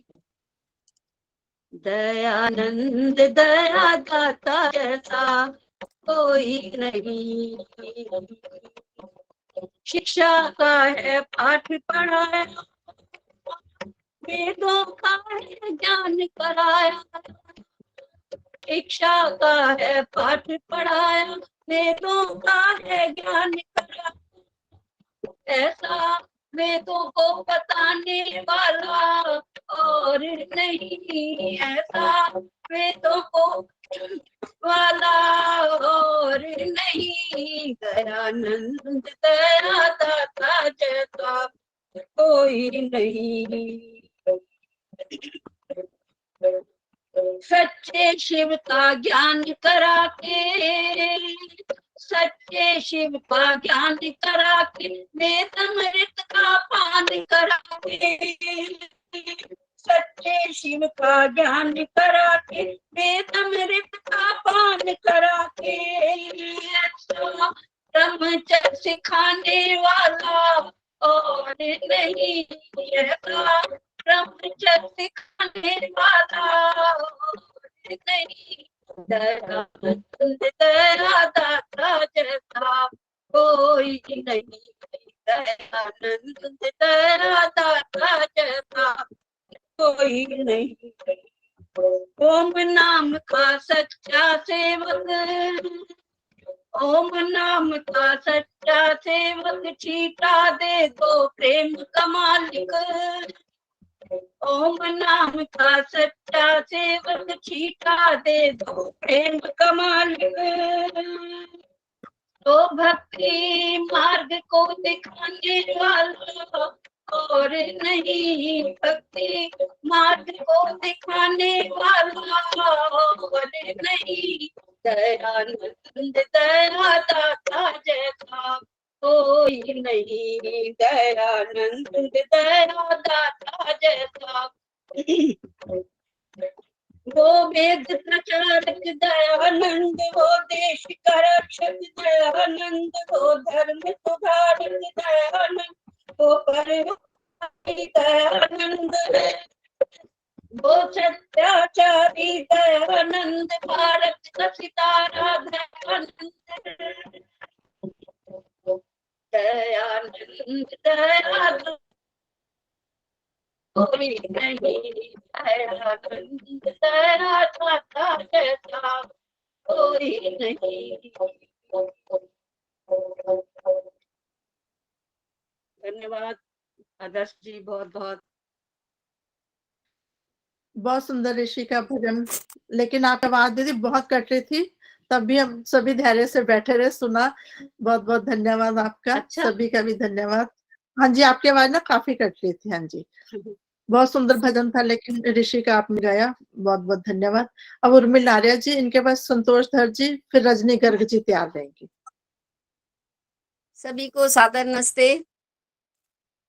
दयानंद दया दाता जैसा कोई नहीं, शिक्षा का है पाठ पढ़ाया, वेदों का है ज्ञान कराया, शिक्षा का है पाठ पढ़ाया, वेदों का है ज्ञान कराया, ऐसा वेदों को बताने वाला और नहीं, ऐसा वेदों को वाला और नहीं, दयानंद दया दाता जैसा कोई नहीं। सच्चे शिव का ज्ञान करा के, सच्चे शिव का ज्ञान करा के, वेदामृत का पान करा के, सच्चे शिव का ज्ञान करा के, वेदामृत का पान करा के, ब्रह्मचर्य सिखाने वाला और नहीं, ऐसा ब्रह्मचर्य सिखाने वाला और नहीं, दयानंद दया दाता जैसा कोई नहीं, दयानंद दया दाता जैसा कोई नहीं। ओम नाम का सच्चा सेवक, ओम नाम का सच्चा सेवक, छीटा दे तो प्रेम का मालिक, ओम नाम का सच्चा सेवक, छीटा दे दो प्रेम का मालिक, तो भक्ति मार्ग को दिखाने वाला और नहीं, भक्ति मार्ग को दिखाने वाला और नहीं, दयानंद दया दाता जैसा कोई नहीं, दयानंद दया दाता जैसा। वो वेद प्रचारक दयानंद, वो देश का रक्षक दयानंद, वो धर्म सुधारक दयानंद, वो परोपकारी दयानंद, वो सत्याचारी दयानंद, भारत का सितारा दयानंद, दयानंद दयानंद कोई नहीं, दयानंद दया दाता जैसा कोई नहीं। धन्यवाद आदर्श जी, बहुत बहुत। बहुत सुंदर ऋषि का भजन, लेकिन आपकी आवाज दीदी बहुत कट रही थी, तब भी हम सभी धैर्य से बैठे रहे, सुना। बहुत बहुत धन्यवाद आपका। अच्छा। सभी का भी धन्यवाद। हाँ जी, आपकी आवाज ना काफी कट रही थी। हाँ जी, बहुत सुंदर भजन था, लेकिन ऋषि का आपने गाया, बहुत बहुत धन्यवाद। अब उर्मिला आर्या जी, इनके पास संतोष धर जी, फिर रजनी गर्ग जी तैयार रहेंगी। सभी को सादर नमस्ते।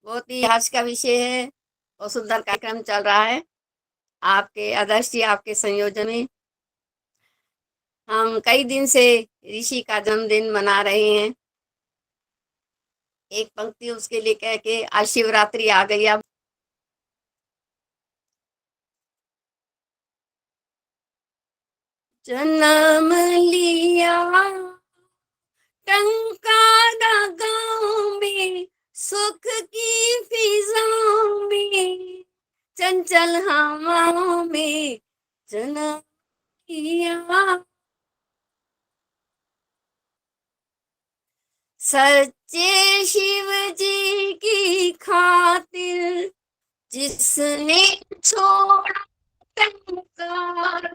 बहुत ही आज का विषय है और सुंदर कार्यक्रम चल रहा है आपके आदर्श जी, आपके संयोजन में। हम कई दिन से ऋषि का जन्मदिन मना रहे हैं। एक पंक्ति उसके लिए कह के आज शिवरात्रि आ गई। अब जन्म लिया टंकारा गाँव में, सुख की फिजाओं में, चंचल हवाओं में जन्म लिया। सच्चे शिव जी की खातिर जिसने छोड़ा टंकार,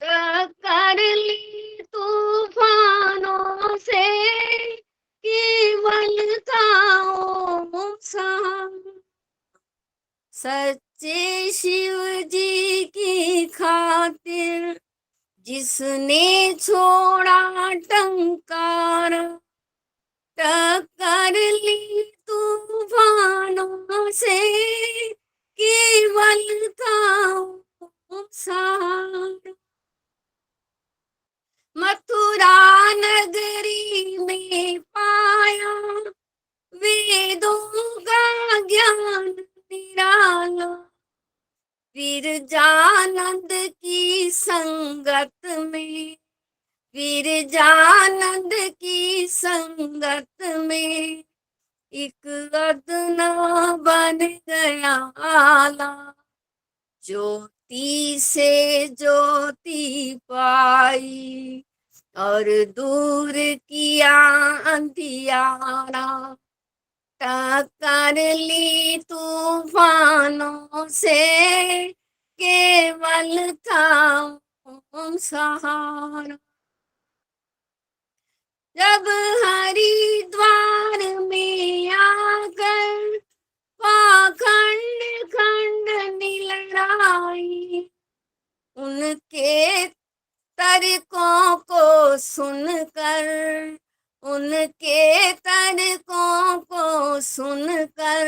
कर ली तूफानों से केवल काओ सा। सच्चे शिव जी की खातिर जिसने छोड़ा टंकार, टक्कर ली तूफानों से केवल काओ सा। मथुरा नगरी में पाया वेदों का ज्ञान निराला, विरजानंद की संगत में, विरजानंद की संगत में एक अदना बन गया आला। ज्योति से ज्योति पाई और दूर किया अंधियारा, टक्कर ली तूफानों से केवल था सहारा। जब हरिद्वार में आकर पाखंड खंड लड़ाई, उनके तर्कों को सुनकर, उनके तर्कों को सुनकर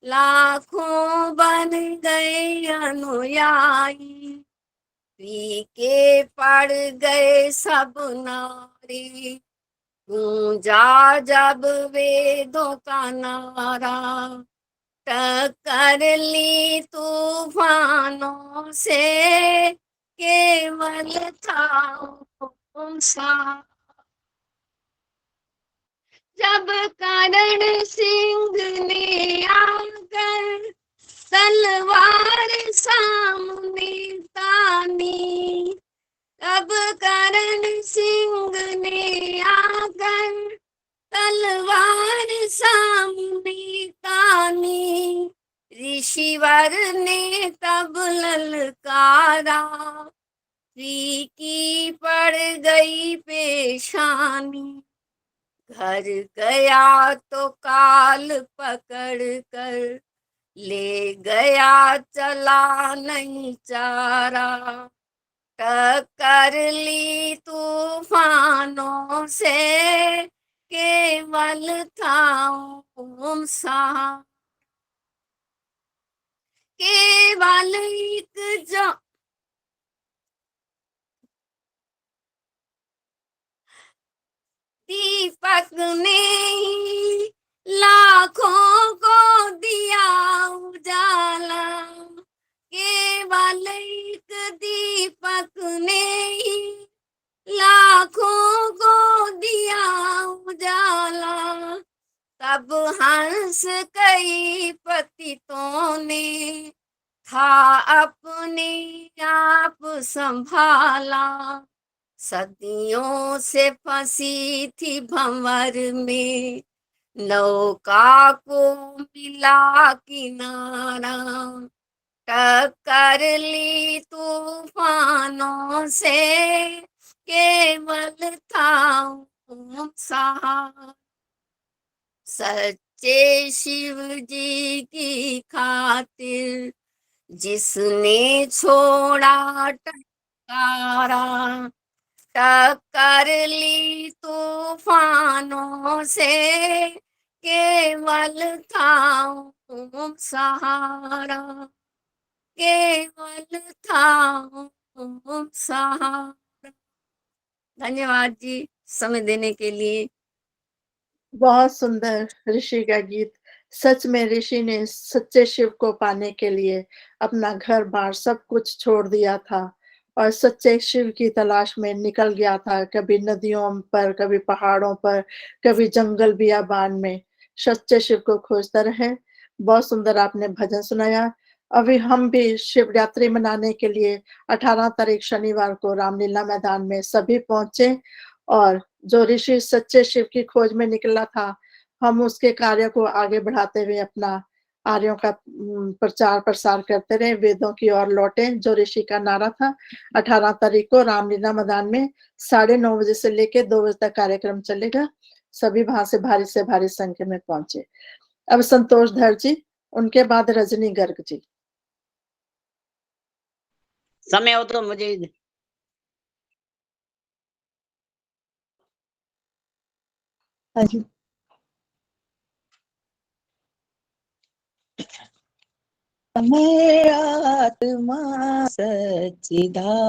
लाखों बन गए अनुयायी। फीके पड़ गए सब नारी, गूंजा जब वेदों का नारा, टक्कर ली तूफानों से केवल था सा। जब करण सिंह ने आकर तलवार सामने तानी, तब करण सिंह ने आकर तलवार सामने तानी, ऋषिवर ने तब ललकारा, फीकी पड़ गई पेशानी, घर गया तो काल पकड़ कर ले गया, चला नहीं चारा। टक्कर ली तूफानों से, केवल था सा, केवल एक जो दीपक ने ही लाखों को दिया उजाला, केवल एक दीपक ने ही लाखों को दिया उजाला। तब हंस कई पतितों ने था अपने आप संभाला, सदियों से फंसी थी भंवर में, नौका को मिला किनारा। टक्कर ली तूफानों से, केवल था सहारा। सच्चे शिव जी की खातिर जिसने छोड़ा टकारा, टक्कर ली तूफानों से, केवल था सहारा, केवल था सहारा। धन्यवाद जी समय देने के लिए। बहुत सुंदर ऋषि का गीत। सच में ऋषि ने सच्चे शिव को पाने के लिए अपना घर बार सब कुछ छोड़ दिया था और सच्चे शिव की तलाश में निकल गया था, कभी नदियों पर, कभी पहाड़ों पर, कभी जंगल बियाबान में सच्चे शिव को खोजता रहे। बहुत सुंदर आपने भजन सुनाया। अभी हम भी शिवरात्रि मनाने के लिए 18 तारीख शनिवार को रामलीला मैदान में सभी पहुंचे और जो ऋषि सच्चे शिव की खोज में निकला था, हम उसके कार्य को आगे बढ़ाते हुए अपना आर्यों का प्रचार प्रसार करते रहे, वेदों की ओर लौटे, जो ऋषि का नारा था। 18 तारीख को रामलीला मैदान में 9:30 बजे से लेके 2 बजे तक कार्यक्रम चलेगा। सभी वहां से भारी संख्या में पहुंचे। अब संतोष धर जी, उनके बाद रजनी गर्ग जी। समय हो तो मुझे हाँ जी। मैं आत्मा सच्चिदानंद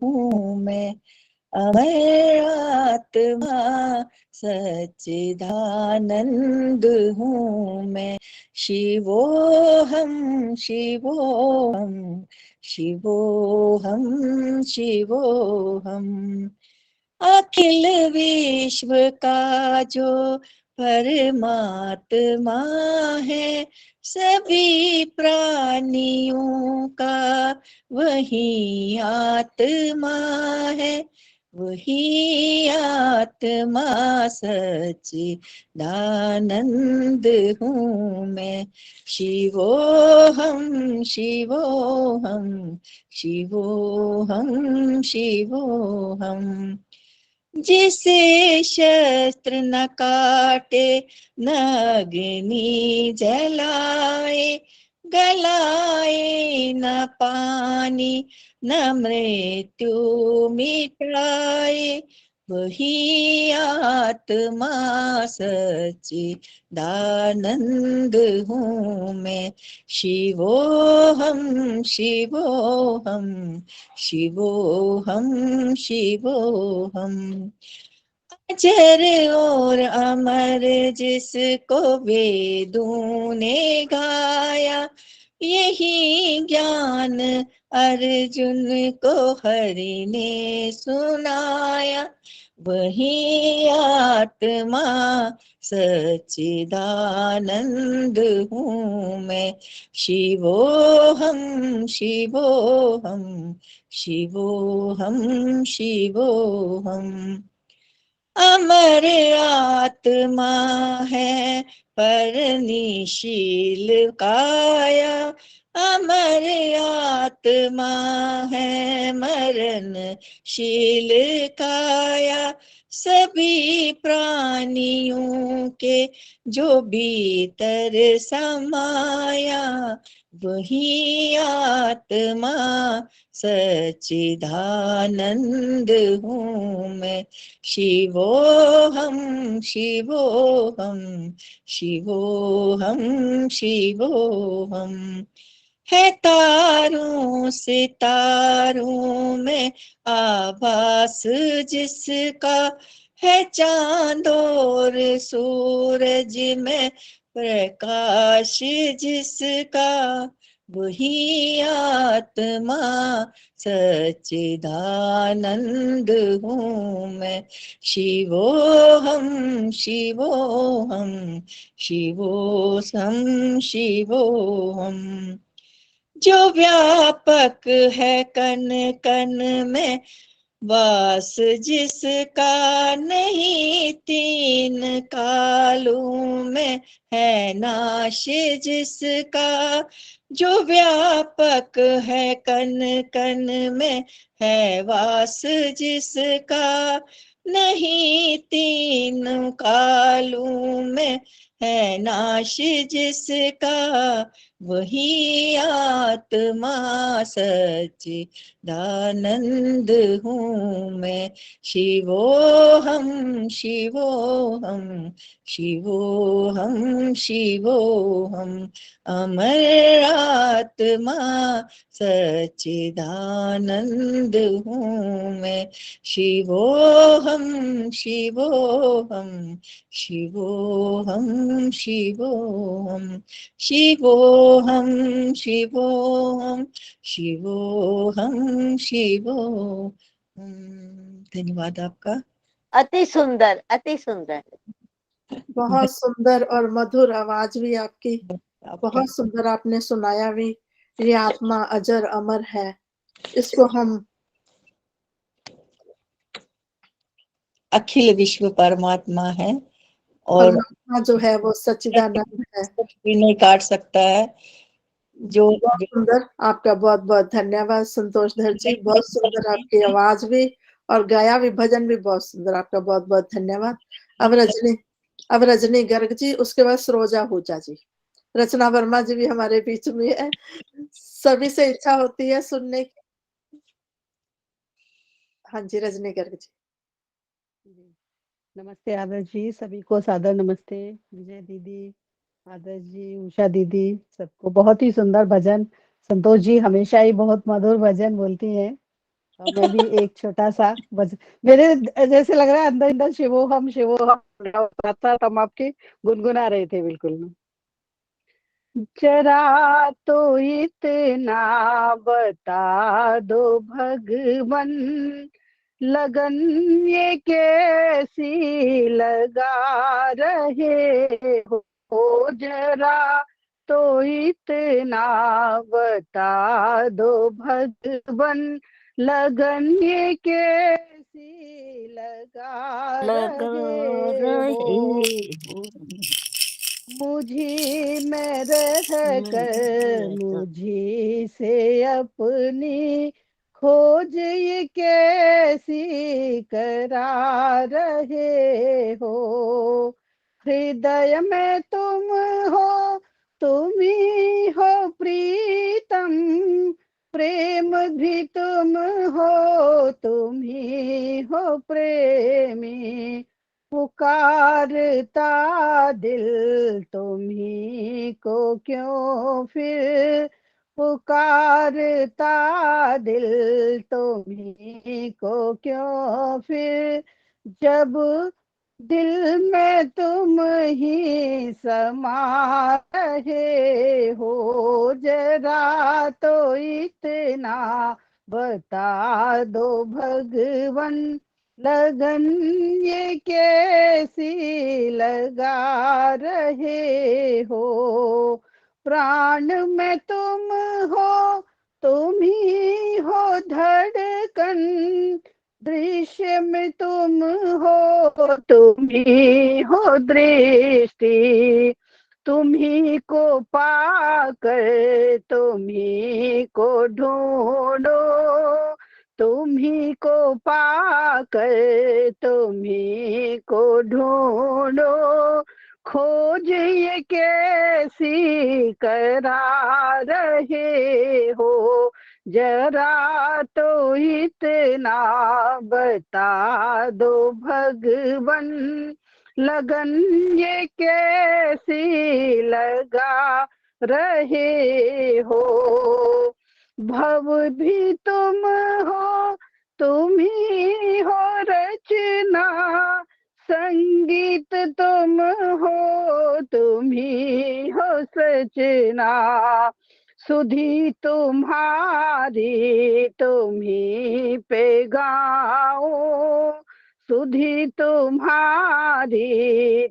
हूँ मैं, मैं आत्मा सच्चिदानंद हूँ मैं, शिवोहम शिवोहम शिवोहम शिवोहम। अखिल विश्व का जो परमात्मा है, सभी प्राणियों का वही आत्मा है, वही आत्मा सच्चिदानंद हूँ मैं, शिवोहम शिवोहम शिवोहम शिवोहम। जिसे शस्त्र न काटे न अग्नि जलाए, गलाए न पानी न मृत्यु मिटाए, वही आत्मा सच्चिदानंद हूँ मैं, शिवोहम शिवोहम शिवोहम शिवोहम। अजर और अमर जिसको वेदों ने गाया, यही ज्ञान अर्जुन को हरि ने सुनाया, वही आत्मा सच्चिदानंद हूँ मैं, शिवोहम शिवोहम शिवोहम शिवोहम। अमर आत्मा है पर निशील काया, अमर आत्मा है मरणशील काया, सभी प्राणियों के जो भीतर समाया, वही आत्मा सच्चिदानंद हूँ मैं। शिवोहम शिवोहम शिवोहम शिवोहम। है तारों सितारों में आभास जिसका, है चांद और सूरज में प्रकाश जिसका, वही आत्मा सच्चिदानंद हूँ मैं। शिवोहम शिवोहम शिवोहम शिवोहम। जो व्यापक है कण कण में वास जिसका, नहीं तीन कालों में है नाश जिसका। जो व्यापक है कण कण में है वास जिसका, नहीं तीन कालों में है नाश जिसका, वही आत्मा सच्चिदानंद हूँ मैं। शिवोहम शिवोहम शिवोहम शिवोहम। अमर आत्मा सच्चिदानंद हूँ मैं। शिवोहम शिवोहम शिवोहम शिवोहम शिवोहम शिवोहम शिवोहम शिवोहम। धन्यवाद आपका। अति सुंदर, अति सुंदर। बहुत सुंदर और मधुर आवाज भी आपकी, बहुत सुंदर आपने सुनाया भी। ये आत्मा अजर अमर है, इसको हम अखिल विश्व परमात्मा है और परमात्मा जो है वो सच्चिदानंद है, भी नहीं काट सकता है। जो बहुत सुंदर। आपका बहुत बहुत धन्यवाद संतोष धर जी, बहुत सुंदर आपकी आवाज भी और गाया भी, भजन भी बहुत सुंदर। आपका बहुत बहुत धन्यवाद। अब रजनी गर्ग जी, उसके बाद सरोजा हुजा जी, रचना वर्मा जी भी हमारे बीच में है। सभी से इच्छा होती है सुनने की। हाँ जी, रजनी गर्ग जी। नमस्ते आदर्श जी, सभी को सादर नमस्ते। विजय दीदी, आदर्श जी, उषा दीदी, सबको बहुत ही सुंदर भजन। संतोष जी हमेशा ही बहुत मधुर भजन बोलती हैं और मैं भी एक छोटा सा भजन, मेरे जैसे लग रहा है अंदर अंदर शिवोहम हम आपके गुनगुना रहे थे बिल्कुल। जरा तो इतना बता दो भगवन, लगन ये कैसी लगा रहे हो। जरा तो इतना बता दो भगवन, लगन ये कैसी लगा रहे हो। मुझे में रह कर मुझे से अपनी खोज ये कैसी करा रहे हो। हृदय में तुम हो, तुम ही हो प्रीतम, प्रेम भी तुम हो, तुम ही हो प्रेमी। पुकारता दिल तुम्ही को क्यों फिर, पुकारता दिल तुम्ही को क्यों फिर। जब दिल में तुम ही समा रहे हो। जरा तो इतना बता दो भगवन, लगन ये कैसी लगा रहे हो। प्राण में तुम हो, तुम ही हो धड़कन, दृश्य में तुम हो, तुम ही हो दृष्टि। तुम्ही को पाकर तुम्ही को ढूंढो, तुम्ही को पाकर तुम्ही को ढूंढो, खोज ये कैसी करा रहे हो, जरा तो इतना बता दो भगवन, लगन ये कैसी लगा रहे हो, भव भी तुम हो, तुम ही हो रचना, संगीत तुम हो, तुम ही हो सचना, सुधी तुम्हारी तुम ही पे गाओ, सुधी तुम्हारी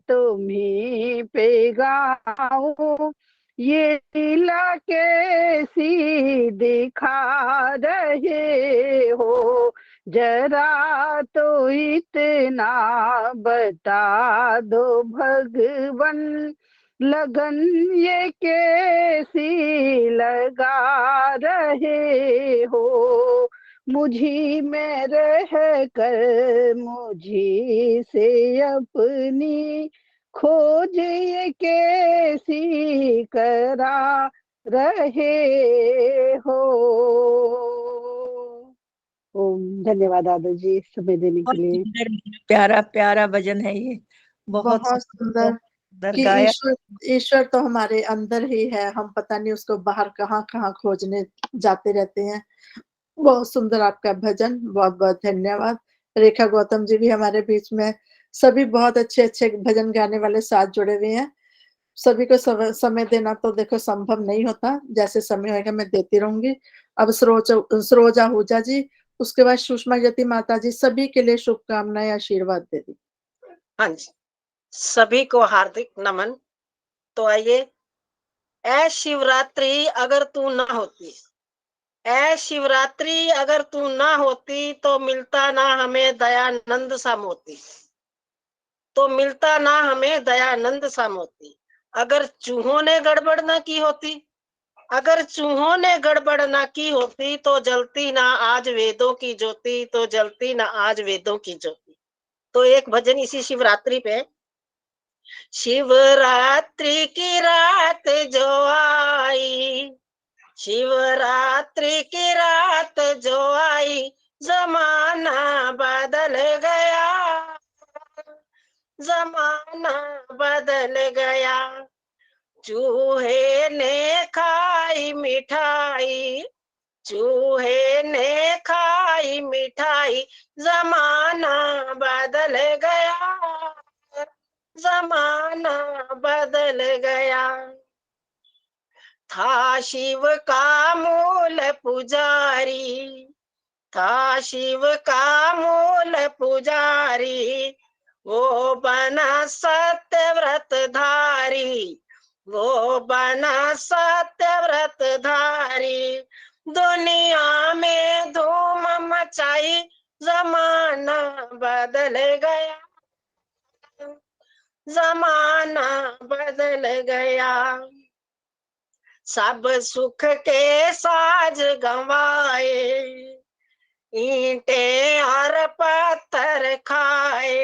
तुम ही पे गाओ, ये लीला कैसी दिखा रहे हो, जरा तो इतना बता दो भगवन, लगन ये कैसी लगा रहे हो, मुझी में रह कर मुझी से अपनी खोज ये कैसी करा रहे हो। ओम धन्यवाद दादा जी समय देने के लिए। प्यारा प्यारा भजन है ये, बहुत बहुत सुंदर कि गाया। ईश्वर तो हमारे अंदर ही है, हम पता नहीं उसको बाहर कहाँ कहाँ खोजने जाते रहते हैं। बहुत सुंदर आपका भजन, बहुत बहुत धन्यवाद। रेखा गौतम जी भी हमारे बीच में, सभी बहुत अच्छे अच्छे भजन गाने वाले साथ जुड़े हुए हैं। सभी को समय देना तो देखो संभव नहीं होता, जैसे समय होगा मैं देती रहूंगी। अब सरोजा आहूजा जी, उसके बाद सुषमा यति माता जी, सभी के लिए शुभकामनाएं आशीर्वाद दे दी। हाँ जी, सभी को हार्दिक नमन। तो आइए, ऐ शिवरात्रि अगर तू ना होती, ऐ शिवरात्रि अगर तू ना होती, तो मिलता ना हमें दयानंद सा मोती, तो मिलता ना हमें दयानंद सा मोती। अगर चूहों ने गड़बड़ ना की होती, अगर चूहों ने गड़बड़ ना की होती, तो जलती ना आज वेदों की ज्योति, तो जलती ना आज वेदों की ज्योति। तो एक भजन इसी शिवरात्रि पे, शिवरात्रि की रात जो आई, शिवरात्रि की रात जो आई, जमाना बदल गया, जमाना बदल गया। चूहे ने खाई मिठाई, चूहे ने खाई मिठाई, जमाना बदल गया, जमाना बदल गया। था शिव का मूल पुजारी, था शिव का मूल पुजारी, वो बना सत्यव्रत धारी, वो बना सत्यव्रत धारी। दुनिया में धूम मचाई, जमाना बदल गया, जमाना बदल गया। सब सुख के साज गंवाए, ईंटें और पत्थर खाए,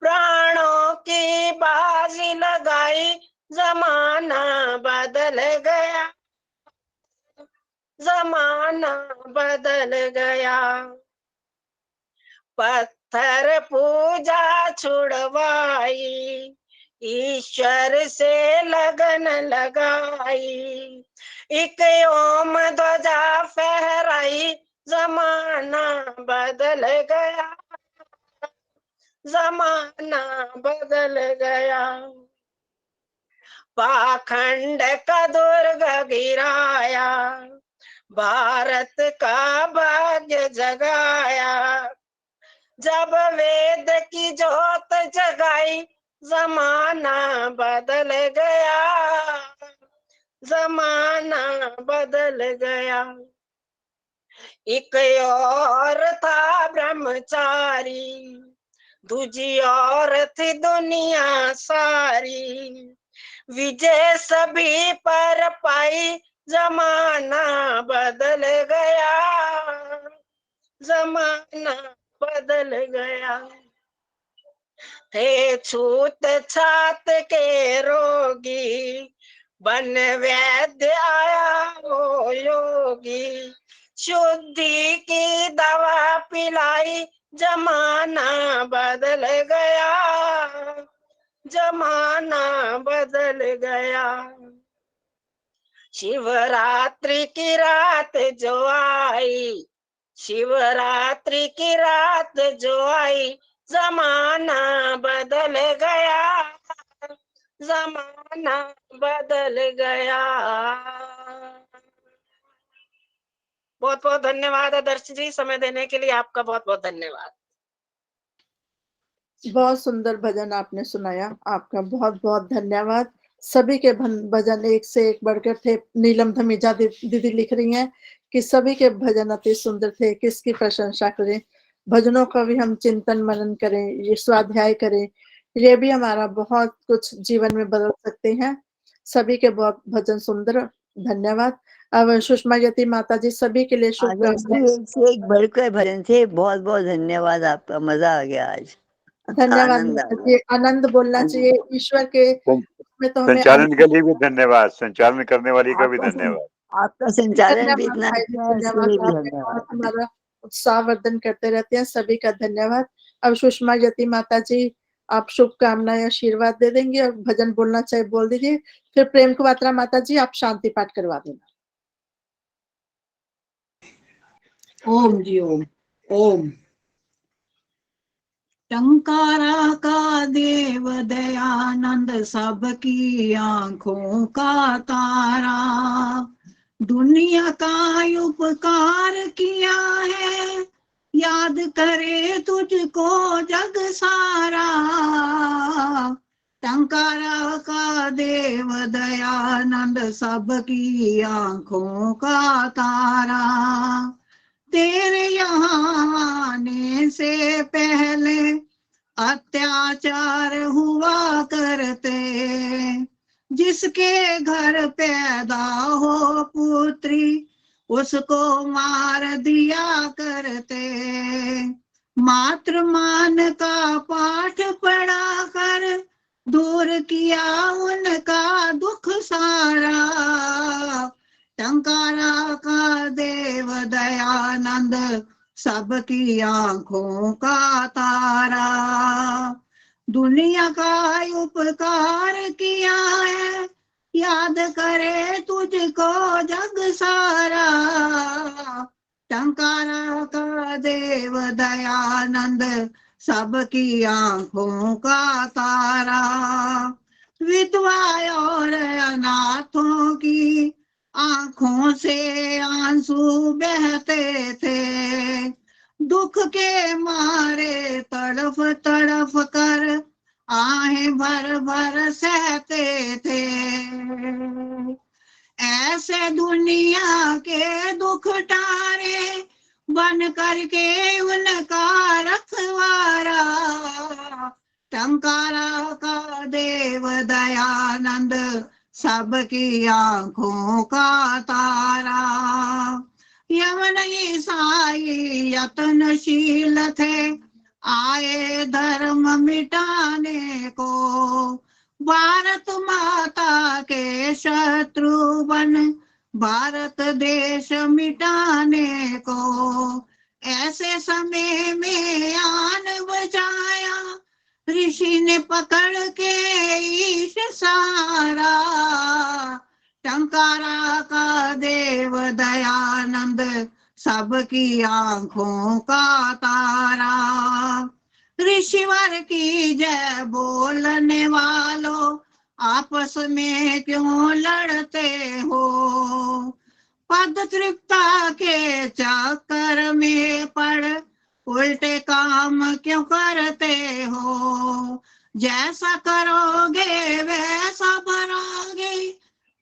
प्राणों की बाजी लगाई, जमाना बदल गया, जमाना बदल गया। पत्थर पूजा छुड़वाई, ईश्वर से लगन लगाई, एक ओम ध्वजा फहराई, जमाना बदल गया, जमाना बदल गया। पाखंड का दुर्ग गिराया, भारत का भाग्य जगाया, जब वेद की जोत जगाई, जमाना बदल गया, जमाना बदल गया। एक और था ब्रह्मचारी, दूजी और थी दुनिया सारी, विजय सभी पर पाई, जमाना बदल गया, जमाना बदल गया। थे छूत छात के रोगी, बन वैद्य आया वो योगी, शुद्धि की दवा पिलाई, जमाना बदल गया, जमाना बदल गया। शिवरात्रि की रात जो आई, शिवरात्रि की रात जो आई, जमाना बदल गया, जमाना बदल गया। बहुत बहुत धन्यवाद आदर्श जी, समय देने के लिए आपका बहुत बहुत धन्यवाद। बहुत सुंदर भजन आपने सुनाया, आपका बहुत बहुत धन्यवाद। सभी के भजन एक से एक बढ़कर थे। नीलम धमीजा दीदी लिख रही हैं कि सभी के भजन अति सुंदर थे, किसकी प्रशंसा करें। भजनों का भी हम चिंतन मनन करें, ये स्वाध्याय करें, ये भी हमारा बहुत कुछ जीवन में बदल सकते हैं। सभी के बहुत भजन सुंदर, धन्यवाद। अब सुषमा यति माता जी, सभी के लिए शुभकामनाएं। एक से एक बढ़कर भजन थे। बहुत बहुत धन्यवाद आपका, मजा आ गया आज, धन्यवाद आनंद आ माता गया। जी, आनंद बोलना चाहिए ईश्वर के में, तो हमें संचालन के लिए भी धन्यवाद, संचालन करने वाली का भी धन्यवाद। आपका संचालन भी धन्यवाद इतना भाई जी, अच्छा है, इसके धन्यवाद। लिए भी आप धन्यवाद। बहुत हमारा उत्साह वर्धन करते रहते हैं, सभी का धन्यवाद। अब सुषमा यति माता जी, आप शुभकामनाएं आशीर्वाद दे देंगे और भजन बोलना चाहे बोल दीजिए। फिर प्रेम कुमात्रा माता जी, आप शांति पाठ करवा देना। ओम जी ओम। ओम टंकारा का देव दयानंद, सबकी आंखों का तारा, दुनिया का उपकार किया है, याद करे तुझको जग सारा। टंकारा का देव दयानंद, सबकी आंखों का तारा, तेरे यहाँ आने से पहले अत्याचार हुआ करते, जिसके घर पैदा हो पुत्री उसको मार दिया करते। मातृमान का पाठ पढ़ा कर दूर किया उनका दुख सारा। टंकारा का देव दयानंद, सबकी आंखों का तारा, दुनिया का उपकार किया है, याद करे तुझको जग सारा। टंकारा का देव दयानंद, सबकी आंखों का तारा, विधवा और अनाथों की आंखों से आंसू बहते थे, दुख के मारे तड़फ तड़फ कर आहें भर भर सहते थे। ऐसे दुनिया के दुख टारे, बन करके उनका रखवारा। टंकारा का देव दयानंद, सबकी आंखों का तारा, यमन ईसाई यत्नशील थे, आए धर्म मिटाने को, भारत माता के शत्रु बन भारत देश मिटाने को। ऐसे समय में आन बचाया, ऋषि ने पकड़ के ईश सारा। टंकारा का देव दयानंद, सबकी आंखों का तारा, ऋषिवर की जय बोलने वालों, आपस में क्यों लड़ते हो। पद तृप्ता के चक्कर में पड़ उल्टे काम क्यों करते हो। जैसा करोगे वैसा भरोगे,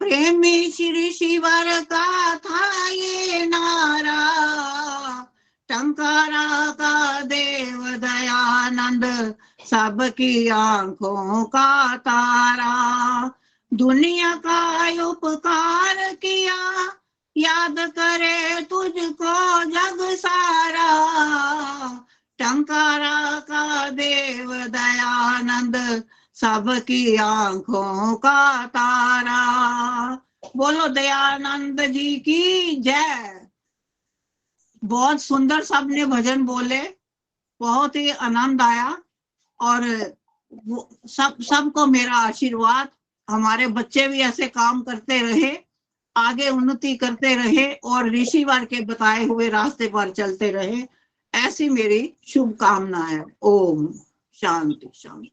प्रेमी श्री शिवर का था ये नारा। टंकारा का देव दयानंद, सबकी आंखों का तारा, दुनिया का उपकार किया, याद करे तुझको जग सारा। टंकारा का देव दयानंद, सबकी आंखों का तारा। बोलो दयानंद जी की जय। बहुत सुंदर सबने भजन बोले, बहुत ही आनंद आया। और सबको मेरा आशीर्वाद, हमारे बच्चे भी ऐसे काम करते रहे, आगे उन्नति करते रहे और ऋषिवर के बताए हुए रास्ते पर चलते रहे, ऐसी मेरी शुभकामना है। ओम शांति शांति।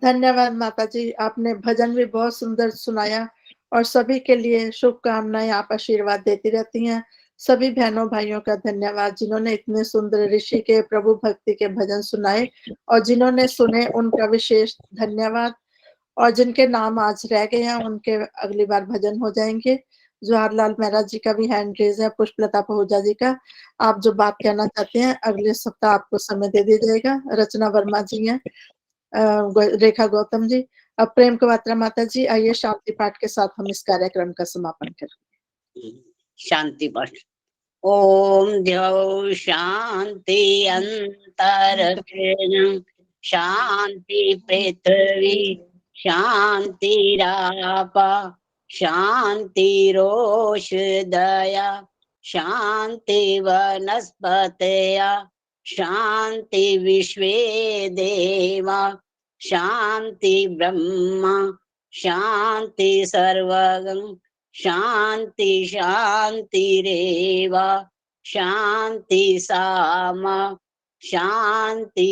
धन्यवाद माता जी, आपने भजन भी बहुत सुंदर सुनाया और सभी के लिए शुभकामनाएं, आप आशीर्वाद देती रहती हैं। सभी बहनों भाइयों का धन्यवाद जिन्होंने इतने सुंदर ऋषि के प्रभु भक्ति के भजन सुनाए, और जिन्होंने सुने उनका विशेष धन्यवाद। और जिनके नाम आज रह गए हैं उनके अगली बार भजन हो जाएंगे। जवाहरलाल मेहरा जी का भी हैंड रेज है, पुष्पलता पहुजा जी का। आप जो बात कहना चाहते हैं अगले सप्ताह आपको समय दे दिया जाएगा। रचना वर्मा जी हैं, रेखा गौतम जी, अब प्रेम कवात्रा माता जी। आइए शांति पाठ के साथ हम इस कार्यक्रम का समापन करें। शांति पाठ। ओम द्यौ शांति अंतरिक्षं शांति पृथ्वी शांतिरापा शांतिरोषधया शांति वनस्पतया शांति विश्वे देवा शांति ब्रह्मा शांति सर्वगं शांति शांतिरेवा शांति सामा शांतिरेधि।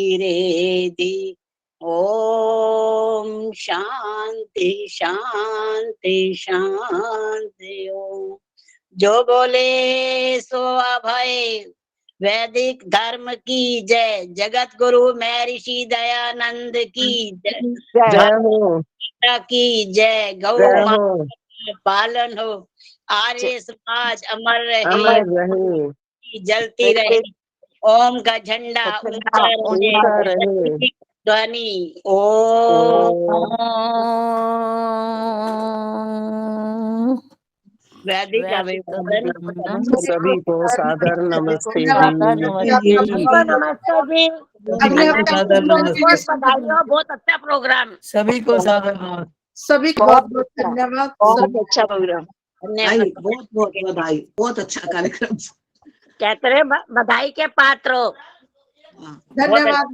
ओम शांति शांति शांति। ओम। जो बोले सो अभय। वैदिक धर्म की जय। जगत गुरु महर्षि दयानंद की जय। जय हो। की जय। गौ जय माता हो। पालन हो। आर्य समाज अमर रहे, अमर रहे, जलती रहे। ओम का झंडा ऊंचा ऊंचा रहे। रहे। ध्वनि ओम। वैदिक सभी को सादर नमस्ते जी। सबको नमस्ते जी। बहुत अच्छा प्रोग्राम। सभी को सादर नमस्ते। सभी को बहुत बहुत धन्यवाद। बहुत अच्छा प्रोग्राम। बहुत बहुत बधाई, बहुत अच्छा कार्यक्रम। कहते रहे बधाई के पात्र हो। धन्यवाद।